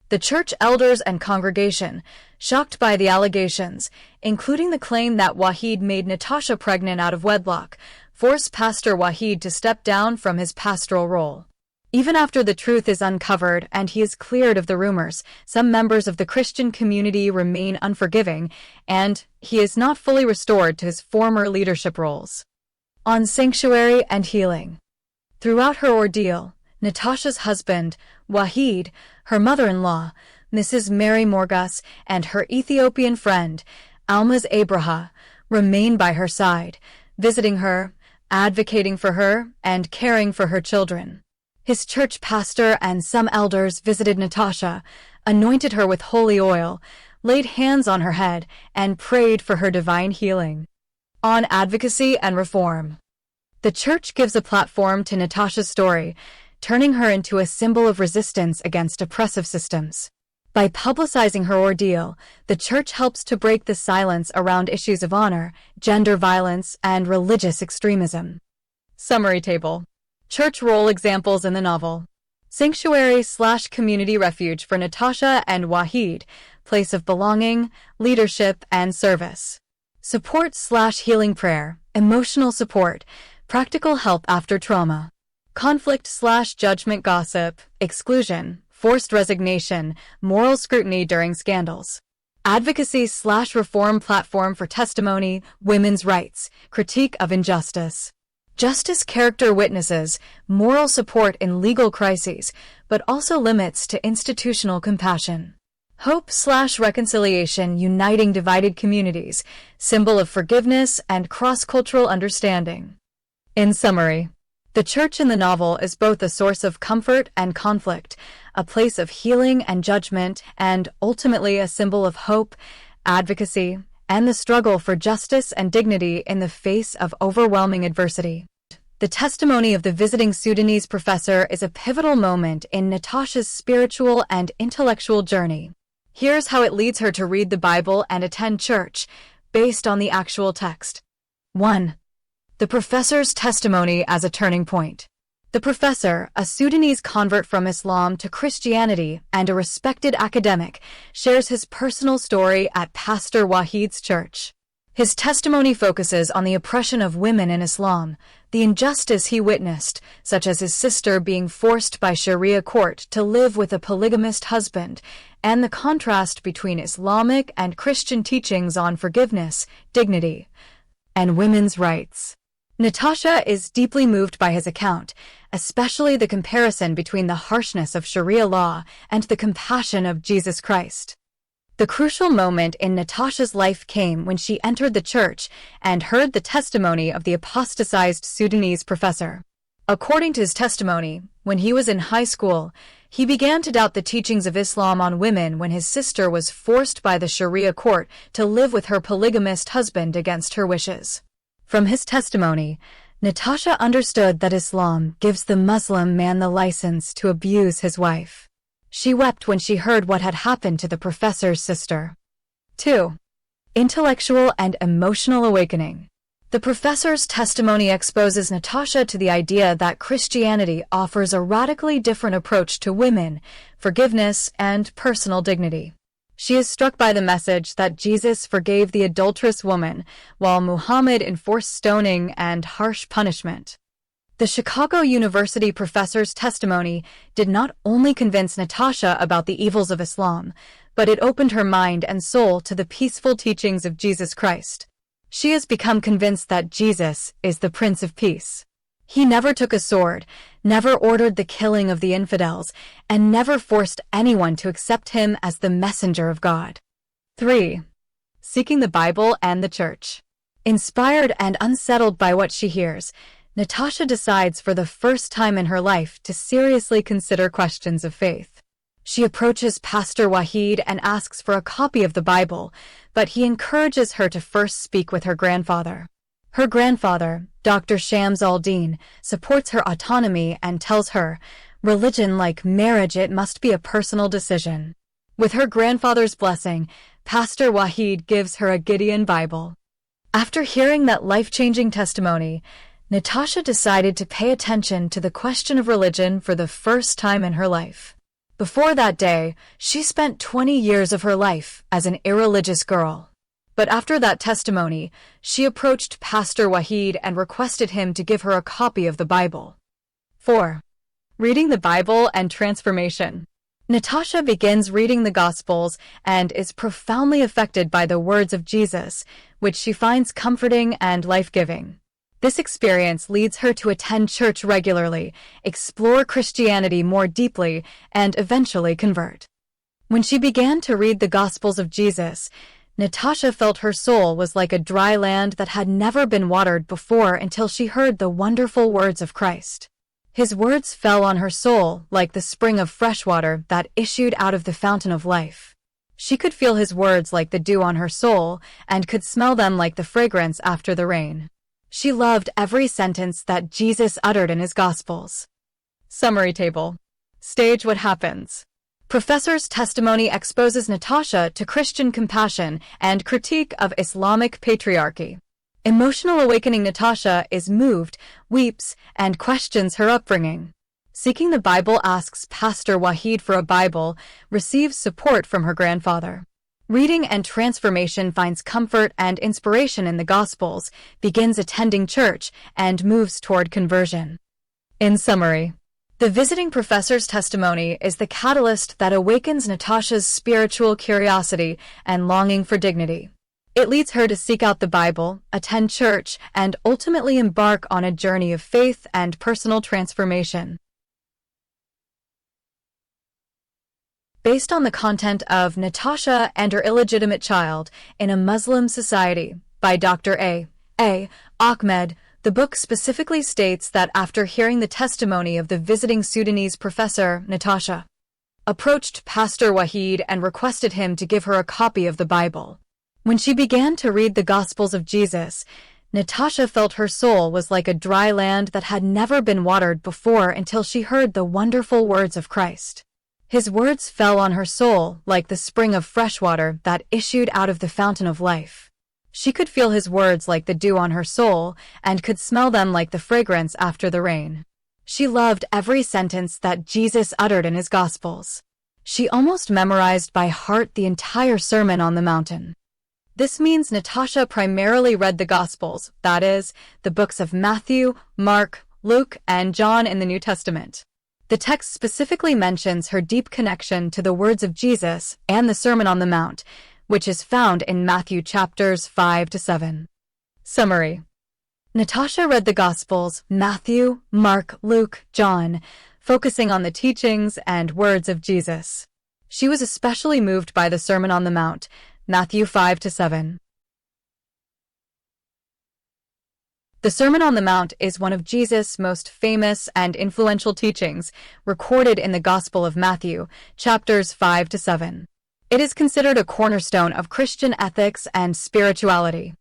The church elders and congregation, shocked by the allegations, including the claim that Wahid made Natasha pregnant out of wedlock, forced Pastor Wahid to step down from his pastoral role. Even after the truth is uncovered and he is cleared of the rumors, some members of the Christian community remain unforgiving, and he is not fully restored to his former leadership roles. On sanctuary and healing. Throughout her ordeal, Natasha's husband, Wahid, her mother-in-law, Mrs. Mary Morgas, and her Ethiopian friend, Almaz Abraha, remain by her side, visiting her, advocating for her, and caring for her children. His church pastor and some elders visited Natasha, anointed her with holy oil, laid hands on her head, and prayed for her divine healing. On advocacy and reform. The church gives a platform to Natasha's story, turning her into a symbol of resistance against oppressive systems. By publicizing her ordeal, the church helps to break the silence around issues of honor, gender violence, and religious extremism. Summary table. Church role examples in the novel. Sanctuary/community refuge for Natasha and Wahid, place of belonging, leadership, and service. Support/healing prayer, emotional support, practical help after trauma. Conflict/judgment gossip, exclusion, forced resignation, moral scrutiny during scandals. Advocacy/reform platform for testimony, women's rights, critique of injustice. Justice character witnesses, moral support in legal crises, but also limits to institutional compassion. Hope/reconciliation uniting divided communities, symbol of forgiveness and cross-cultural understanding. In summary, the church in the novel is both a source of comfort and conflict, a place of healing and judgment, and ultimately a symbol of hope, advocacy, and the struggle for justice and dignity in the face of overwhelming adversity. The testimony of the visiting Sudanese professor is a pivotal moment in Natasha's spiritual and intellectual journey. Here's how it leads her to read the Bible and attend church, based on the actual text. 1. The professor's testimony as a turning point. The professor, a Sudanese convert from Islam to Christianity and a respected academic, shares his personal story at Pastor Wahid's church. His testimony focuses on the oppression of women in Islam, the injustice he witnessed, such as his sister being forced by Sharia court to live with a polygamist husband, and the contrast between Islamic and Christian teachings on forgiveness, dignity, and women's rights. Natasha is deeply moved by his account, especially the comparison between the harshness of Sharia law and the compassion of Jesus Christ. The crucial moment in Natasha's life came when she entered the church and heard the testimony of the apostatized Sudanese professor. According to his testimony, when he was in high school, he began to doubt the teachings of Islam on women when his sister was forced by the Sharia court to live with her polygamist husband against her wishes. From his testimony, Natasha understood that Islam gives the Muslim man the license to abuse his wife. She wept when she heard what had happened to the professor's sister. 2. Intellectual and emotional awakening. The professor's testimony exposes Natasha to the idea that Christianity offers a radically different approach to women, forgiveness, and personal dignity. She is struck by the message that Jesus forgave the adulterous woman, while Muhammad enforced stoning and harsh punishment. The Chicago University professor's testimony did not only convince Natasha about the evils of Islam, but it opened her mind and soul to the peaceful teachings of Jesus Christ. She has become convinced that Jesus is the Prince of Peace. He never took a sword, never ordered the killing of the infidels, and never forced anyone to accept him as the messenger of God. 3. Seeking the Bible and the Church. Inspired and unsettled by what she hears, Natasha decides for the first time in her life to seriously consider questions of faith. She approaches Pastor Wahid and asks for a copy of the Bible, but he encourages her to first speak with her grandfather. Her grandfather, Dr. Shams al-Din, supports her autonomy and tells her, religion like marriage, it must be a personal decision. With her grandfather's blessing, Pastor Wahid gives her a Gideon Bible. After hearing that life-changing testimony, Natasha decided to pay attention to the question of religion for the first time in her life. Before that day, she spent 20 years of her life as an irreligious girl. But after that testimony, she approached Pastor Wahid and requested him to give her a copy of the Bible. 4. Reading the Bible and transformation. Natasha begins reading the Gospels and is profoundly affected by the words of Jesus, which she finds comforting and life-giving. This experience leads her to attend church regularly, explore Christianity more deeply, and eventually convert. When she began to read the Gospels of Jesus, Natasha felt her soul was like a dry land that had never been watered before until she heard the wonderful words of Christ. His words fell on her soul like the spring of fresh water that issued out of the fountain of life. She could feel his words like the dew on her soul and could smell them like the fragrance after the rain. She loved every sentence that Jesus uttered in his Gospels. Summary table. Stage what happens. Professor's testimony exposes Natasha to Christian compassion and critique of Islamic patriarchy. Emotional awakening. Natasha is moved, weeps, and questions her upbringing. Seeking the Bible. Asks Pastor Wahid for a Bible, receives support from her grandfather. Reading and transformation. Finds comfort and inspiration in the Gospels, begins attending church, and moves toward conversion. In summary, the visiting professor's testimony is the catalyst that awakens Natasha's spiritual curiosity and longing for dignity. It leads her to seek out the Bible, attend church, and ultimately embark on a journey of faith and personal transformation. Based on the content of Natasha and Her Illegitimate Child in a Muslim Society by Dr. A. Ahmed, the book specifically states that after hearing the testimony of the visiting Sudanese professor, Natasha approached Pastor Wahid and requested him to give her a copy of the Bible. When she began to read the Gospels of Jesus, Natasha felt her soul was like a dry land that had never been watered before until she heard the wonderful words of Christ. His words fell on her soul like the spring of fresh water that issued out of the fountain of life. She could feel his words like the dew on her soul and could smell them like the fragrance after the rain. She loved every sentence that Jesus uttered in his Gospels. She almost memorized by heart the entire Sermon on the Mountain. This means Natasha primarily read the Gospels, that is, the books of Matthew, Mark, Luke, and John in the New Testament. The text specifically mentions her deep connection to the words of Jesus and the Sermon on the Mount, which is found in Matthew chapters 5 to 7. Summary. Natasha read the Gospels, Matthew, Mark, Luke, John, focusing on the teachings and words of Jesus. She was especially moved by the Sermon on the Mount, Matthew 5-7. The Sermon on the Mount is one of Jesus' most famous and influential teachings, recorded in the Gospel of Matthew, chapters 5-7. It is considered a cornerstone of Christian ethics and spirituality.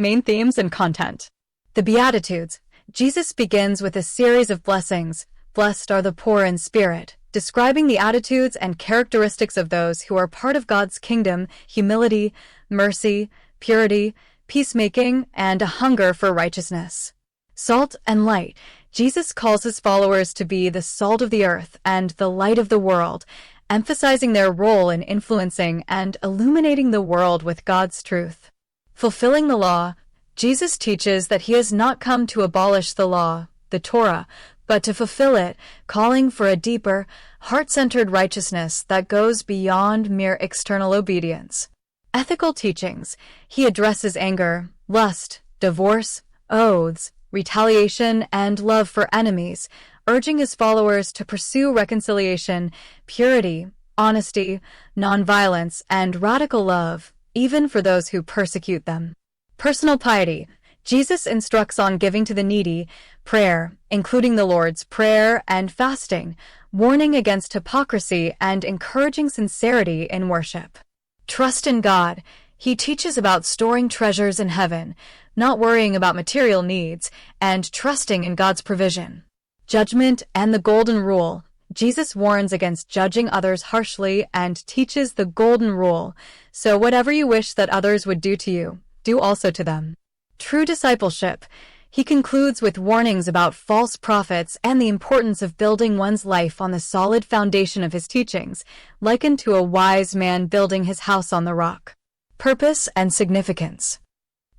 Main themes and content. The Beatitudes. Jesus begins with a series of blessings. Blessed are the poor in spirit, describing the attitudes and characteristics of those who are part of God's kingdom: humility, mercy, purity, peacemaking, and a hunger for righteousness. Salt and light. Jesus calls his followers to be the salt of the earth and the light of the world, emphasizing their role in influencing and illuminating the world with God's truth. Fulfilling the law. Jesus teaches that he has not come to abolish the law, the Torah, but to fulfill it, calling for a deeper, heart-centered righteousness that goes beyond mere external obedience. Ethical teachings. He addresses anger, lust, divorce, oaths, retaliation, and love for enemies, urging his followers to pursue reconciliation, purity, honesty, nonviolence, and radical love, even for those who persecute them. Personal piety. Jesus instructs on giving to the needy, prayer, including the Lord's Prayer, and fasting, warning against hypocrisy and encouraging sincerity in worship. Trust in God. He teaches about storing treasures in heaven, not worrying about material needs, and trusting in God's provision. Judgment and the Golden Rule. Jesus warns against judging others harshly and teaches the Golden Rule. So whatever you wish that others would do to you, do also to them. True discipleship. He concludes with warnings about false prophets and the importance of building one's life on the solid foundation of his teachings, likened to a wise man building his house on the rock. Purpose and significance.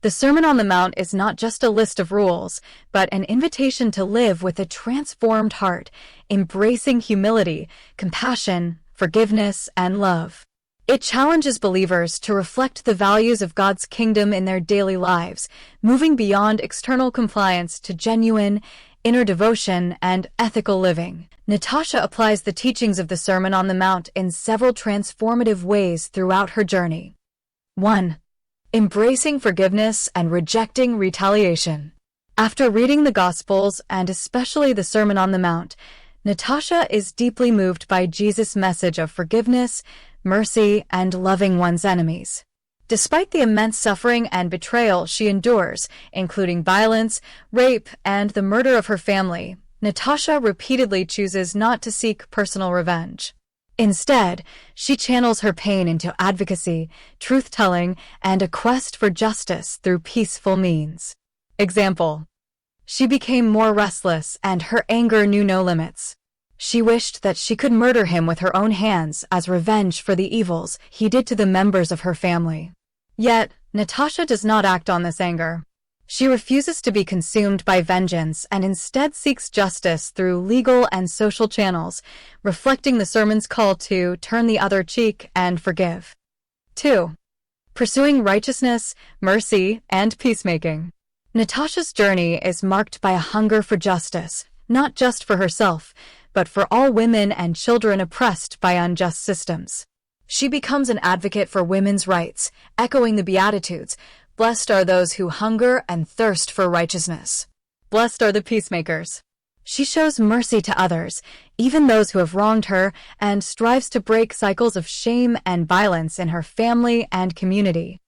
The Sermon on the Mount is not just a list of rules, but an invitation to live with a transformed heart, embracing humility, compassion, forgiveness, and love. It challenges believers to reflect the values of God's kingdom in their daily lives, moving beyond external compliance to genuine, inner devotion and ethical living. Natasha applies the teachings of the Sermon on the Mount in several transformative ways throughout her journey. 1. Embracing forgiveness and rejecting retaliation. After reading the Gospels, and especially the Sermon on the Mount, Natasha is deeply moved by Jesus' message of forgiveness, mercy, and loving one's enemies. Despite the immense suffering and betrayal she endures, including violence, rape, and the murder of her family, Natasha repeatedly chooses not to seek personal revenge. Instead, she channels her pain into advocacy, truth-telling, and a quest for justice through peaceful means. Example. She became more restless, and her anger knew no limits. She wished that she could murder him with her own hands as revenge for the evils he did to the members of her family. Yet, Natasha does not act on this anger. She refuses to be consumed by vengeance and instead seeks justice through legal and social channels, reflecting the sermon's call to turn the other cheek and forgive. 2. Pursuing righteousness, mercy, and peacemaking. Natasha's journey is marked by a hunger for justice, not just for herself, but for all women and children oppressed by unjust systems. She becomes an advocate for women's rights, echoing the Beatitudes. Blessed are those who hunger and thirst for righteousness. Blessed are the peacemakers. She shows mercy to others, even those who have wronged her, and strives to break cycles of shame and violence in her family and community.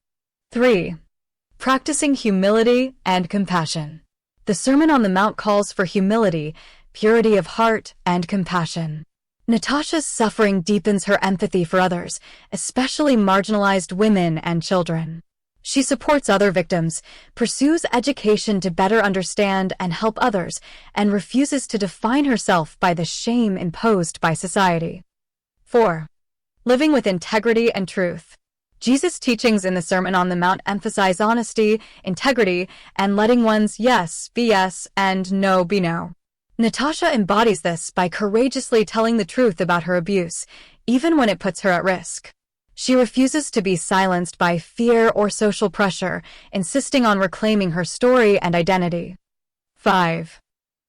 3. Practicing humility and compassion. The Sermon on the Mount calls for humility, purity of heart, and compassion. Natasha's suffering deepens her empathy for others, especially marginalized women and children. She supports other victims, pursues education to better understand and help others, and refuses to define herself by the shame imposed by society. 4. Living with integrity and truth. Jesus' teachings in the Sermon on the Mount emphasize honesty, integrity, and letting one's yes be yes and no be no. Natasha embodies this by courageously telling the truth about her abuse, even when it puts her at risk. She refuses to be silenced by fear or social pressure, insisting on reclaiming her story and identity. 5.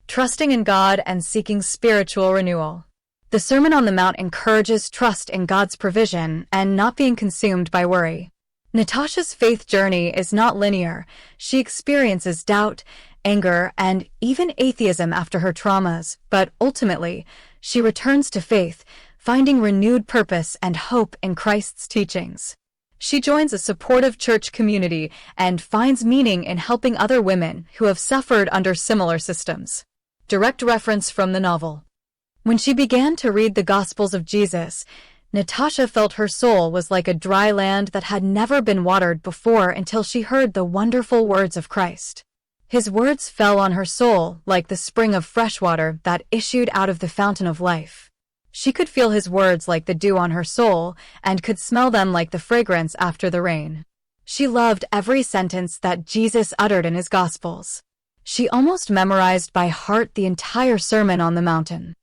Trusting in God and seeking spiritual renewal. The Sermon on the Mount encourages trust in God's provision and not being consumed by worry. Natasha's faith journey is not linear. She experiences doubt, anger, and even atheism after her traumas, but ultimately, she returns to faith, finding renewed purpose and hope in Christ's teachings. She joins a supportive church community and finds meaning in helping other women who have suffered under similar systems. Direct reference from the novel. When she began to read the Gospels of Jesus, Natasha felt her soul was like a dry land that had never been watered before until she heard the wonderful words of Christ. His words fell on her soul like the spring of fresh water that issued out of the fountain of life. She could feel his words like the dew on her soul and could smell them like the fragrance after the rain. She loved every sentence that Jesus uttered in his Gospels. She almost memorized by heart the entire Sermon on the Mountain.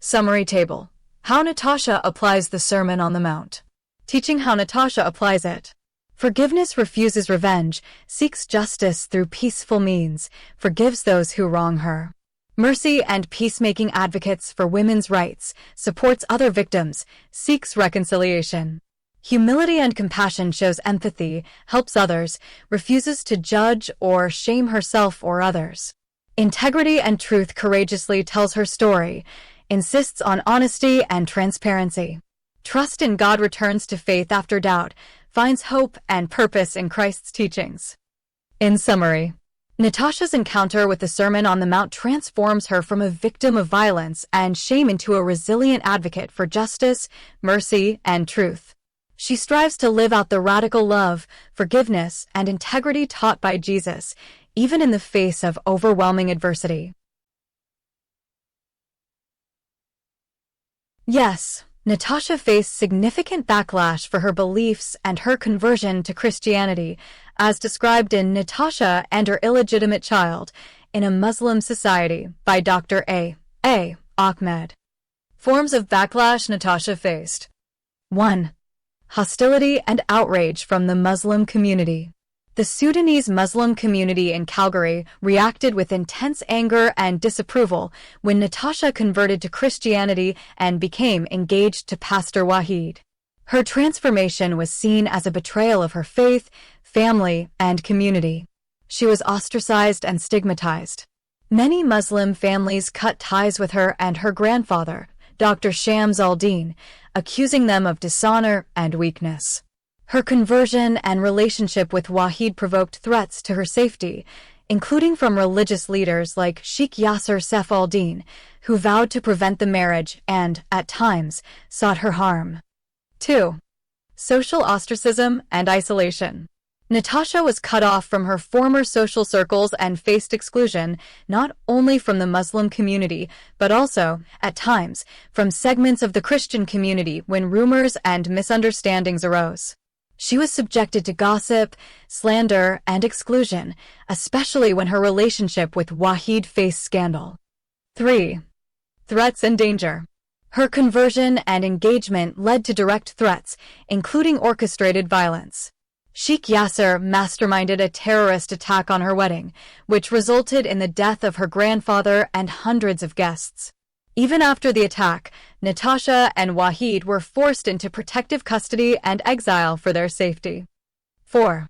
Summary table. How Natasha applies the Sermon on the Mount. Teaching how Natasha applies it. Forgiveness refuses revenge, seeks justice through peaceful means, forgives those who wrong her. Mercy and peacemaking advocates for women's rights, supports other victims, seeks reconciliation. Humility and compassion shows empathy, helps others, refuses to judge or shame herself or others. Integrity and truth courageously tells her story, insists on honesty and transparency. Trust in God returns to faith after doubt, finds hope and purpose in Christ's teachings. In summary, Natasha's encounter with the Sermon on the Mount transforms her from a victim of violence and shame into a resilient advocate for justice, mercy, and truth. She strives to live out the radical love, forgiveness, and integrity taught by Jesus, even in the face of overwhelming adversity. Yes, Natasha faced significant backlash for her beliefs and her conversion to Christianity, as described in Natasha and Her Illegitimate Child in a Muslim Society by Dr. A. Ahmed. Forms of backlash Natasha faced. 1. Hostility and outrage from the Muslim community. The Sudanese Muslim community in Calgary reacted with intense anger and disapproval when Natasha converted to Christianity and became engaged to Pastor Wahid. Her transformation was seen as a betrayal of her faith, family, and community. She was ostracized and stigmatized. Many Muslim families cut ties with her and her grandfather, Dr. Shams al-Din, accusing them of dishonor and weakness. Her conversion and relationship with Wahid provoked threats to her safety, including from religious leaders like Sheikh Yasser Saif al-Din, who vowed to prevent the marriage and, at times, sought her harm. 2. Social ostracism and isolation. Natasha was cut off from her former social circles and faced exclusion, not only from the Muslim community, but also, at times, from segments of the Christian community when rumors and misunderstandings arose. She was subjected to gossip, slander, and exclusion, especially when her relationship with Wahid faced scandal. 3. Threats and danger. Her conversion and engagement led to direct threats, including orchestrated violence. Sheikh Yasser masterminded a terrorist attack on her wedding, which resulted in the death of her grandfather and hundreds of guests. Even after the attack, Natasha and Wahid were forced into protective custody and exile for their safety. 4.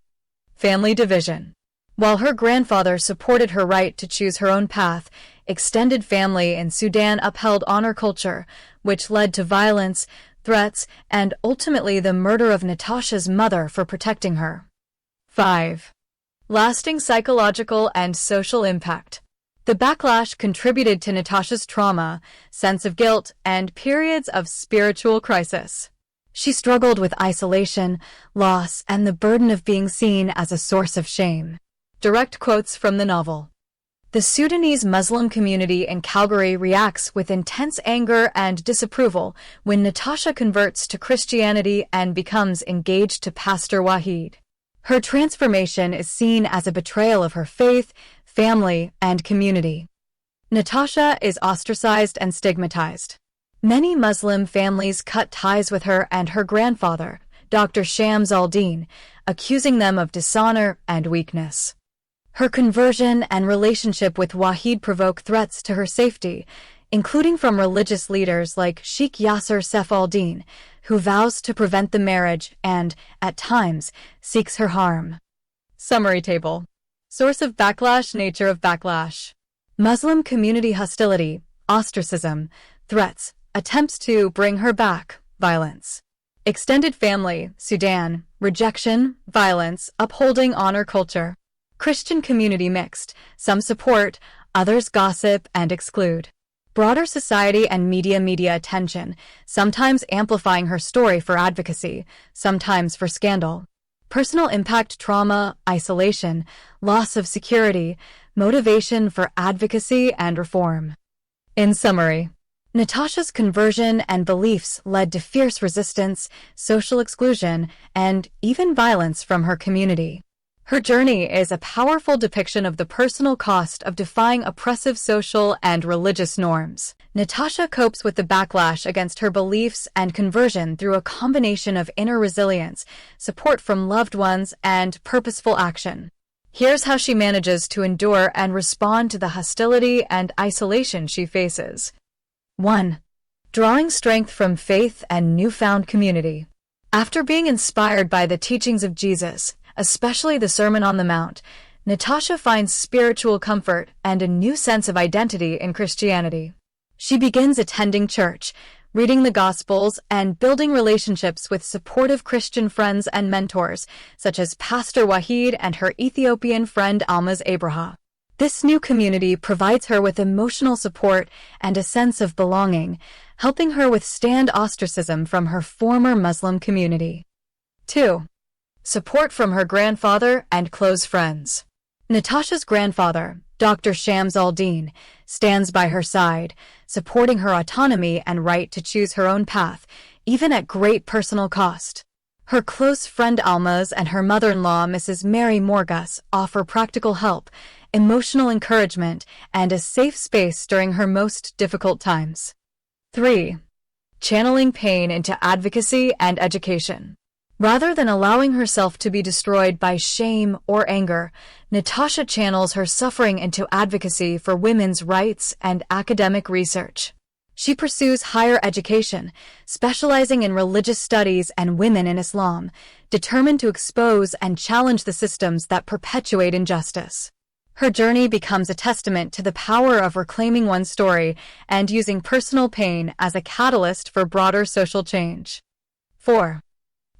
Family division. While her grandfather supported her right to choose her own path, extended family in Sudan upheld honor culture, which led to violence, threats, and ultimately the murder of Natasha's mother for protecting her. 5. Lasting psychological and social impact. The backlash contributed to Natasha's trauma, sense of guilt, and periods of spiritual crisis. She struggled with isolation, loss, and the burden of being seen as a source of shame. Direct quotes from the novel. The Sudanese Muslim community in Calgary reacts with intense anger and disapproval when Natasha converts to Christianity and becomes engaged to Pastor Wahid. Her transformation is seen as a betrayal of her faith, family, and community. Natasha is ostracized and stigmatized. Many Muslim families cut ties with her and her grandfather, Dr. Shams al-Din, accusing them of dishonor and weakness. Her conversion and relationship with Wahid provoke threats to her safety, including from religious leaders like Sheikh Yasser Saif al-Din, who vows to prevent the marriage and, at times, seeks her harm. Summary table. Source of backlash, nature of backlash. Muslim community hostility, ostracism, threats, attempts to bring her back, violence. Extended family, Sudan, rejection, violence, upholding honor culture. Christian community mixed, some support, others gossip and exclude. Broader society and media attention, sometimes amplifying her story for advocacy, sometimes for scandal. Personal impact, trauma, isolation, loss of security, motivation for advocacy and reform. In summary, Natasha's conversion and beliefs led to fierce resistance, social exclusion, and even violence from her community. Her journey is a powerful depiction of the personal cost of defying oppressive social and religious norms. Natasha copes with the backlash against her beliefs and conversion through a combination of inner resilience, support from loved ones, and purposeful action. Here's how she manages to endure and respond to the hostility and isolation she faces. 1. Drawing strength from faith and newfound community. After being inspired by the teachings of Jesus, especially the Sermon on the Mount, Natasha finds spiritual comfort and a new sense of identity in Christianity. She begins attending church, reading the Gospels, and building relationships with supportive Christian friends and mentors, such as Pastor Wahid and her Ethiopian friend Almaz Abraha. This new community provides her with emotional support and a sense of belonging, helping her withstand ostracism from her former Muslim community. 2. Support from her grandfather and close friends. Natasha's grandfather, Dr. Shams al-Din, stands by her side, supporting her autonomy and right to choose her own path, even at great personal cost. Her close friend Almaz and her mother-in-law, Mrs. Mary Morgus, offer practical help, emotional encouragement, and a safe space during her most difficult times. 3. Channeling pain into advocacy and education. Rather than allowing herself to be destroyed by shame or anger, Natasha channels her suffering into advocacy for women's rights and academic research. She pursues higher education, specializing in religious studies and women in Islam, determined to expose and challenge the systems that perpetuate injustice. Her journey becomes a testament to the power of reclaiming one's story and using personal pain as a catalyst for broader social change. 4.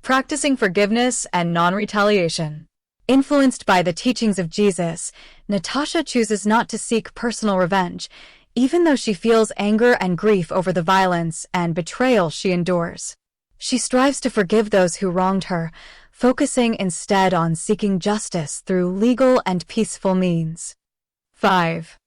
Practicing forgiveness and non-retaliation. Influenced by the teachings of Jesus, Natasha chooses not to seek personal revenge, even though she feels anger and grief over the violence and betrayal she endures. She strives to forgive those who wronged her, focusing instead on seeking justice through legal and peaceful means. 5.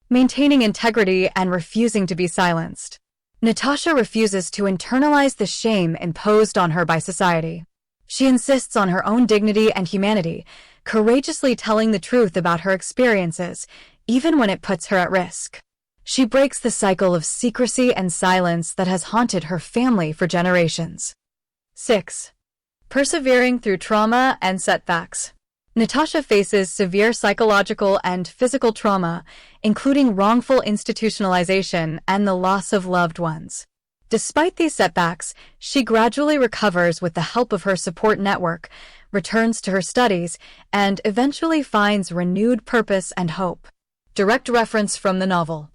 Maintaining integrity and refusing to be silenced. Natasha refuses to internalize the shame imposed on her by society. She insists on her own dignity and humanity, courageously telling the truth about her experiences, even when it puts her at risk. She breaks the cycle of secrecy and silence that has haunted her family for generations. 6. Persevering through trauma and setbacks. Natasha faces severe psychological and physical trauma, including wrongful institutionalization and the loss of loved ones. Despite these setbacks, she gradually recovers with the help of her support network, returns to her studies, and eventually finds renewed purpose and hope. Direct reference from the novel.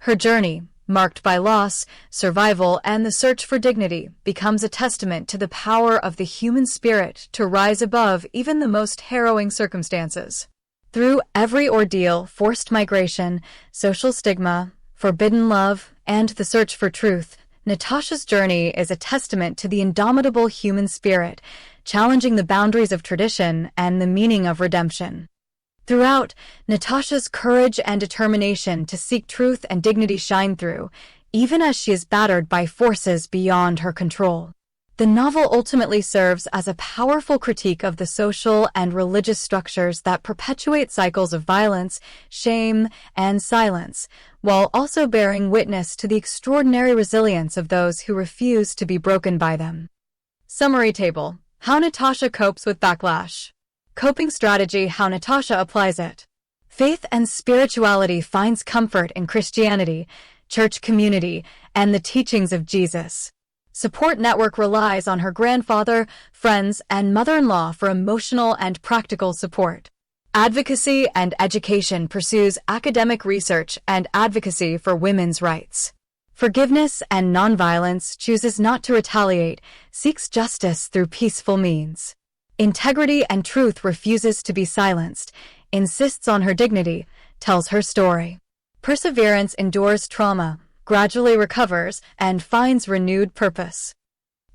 Her journey, marked by loss, survival, and the search for dignity, becomes a testament to the power of the human spirit to rise above even the most harrowing circumstances. Through every ordeal, forced migration, social stigma, forbidden love, and the search for truth, Natasha's journey is a testament to the indomitable human spirit, challenging the boundaries of tradition and the meaning of redemption. Throughout, Natasha's courage and determination to seek truth and dignity shine through, even as she is battered by forces beyond her control. The novel ultimately serves as a powerful critique of the social and religious structures that perpetuate cycles of violence, shame, and silence, while also bearing witness to the extraordinary resilience of those who refuse to be broken by them. Summary table. How Natasha copes with backlash. Coping strategy, how Natasha applies it. Faith and spirituality finds comfort in Christianity, church community, and the teachings of Jesus. Support network relies on her grandfather, friends, and mother-in-law for emotional and practical support. Advocacy and education pursues academic research and advocacy for women's rights. Forgiveness and nonviolence chooses not to retaliate, seeks justice through peaceful means. Integrity and truth refuses to be silenced, insists on her dignity, tells her story. Perseverance endures trauma, gradually recovers, and finds renewed purpose.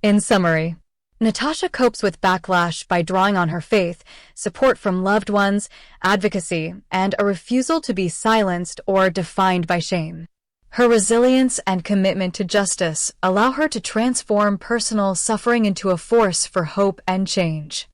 In summary, Natasha copes with backlash by drawing on her faith, support from loved ones, advocacy, and a refusal to be silenced or defined by shame. Her resilience and commitment to justice allow her to transform personal suffering into a force for hope and change.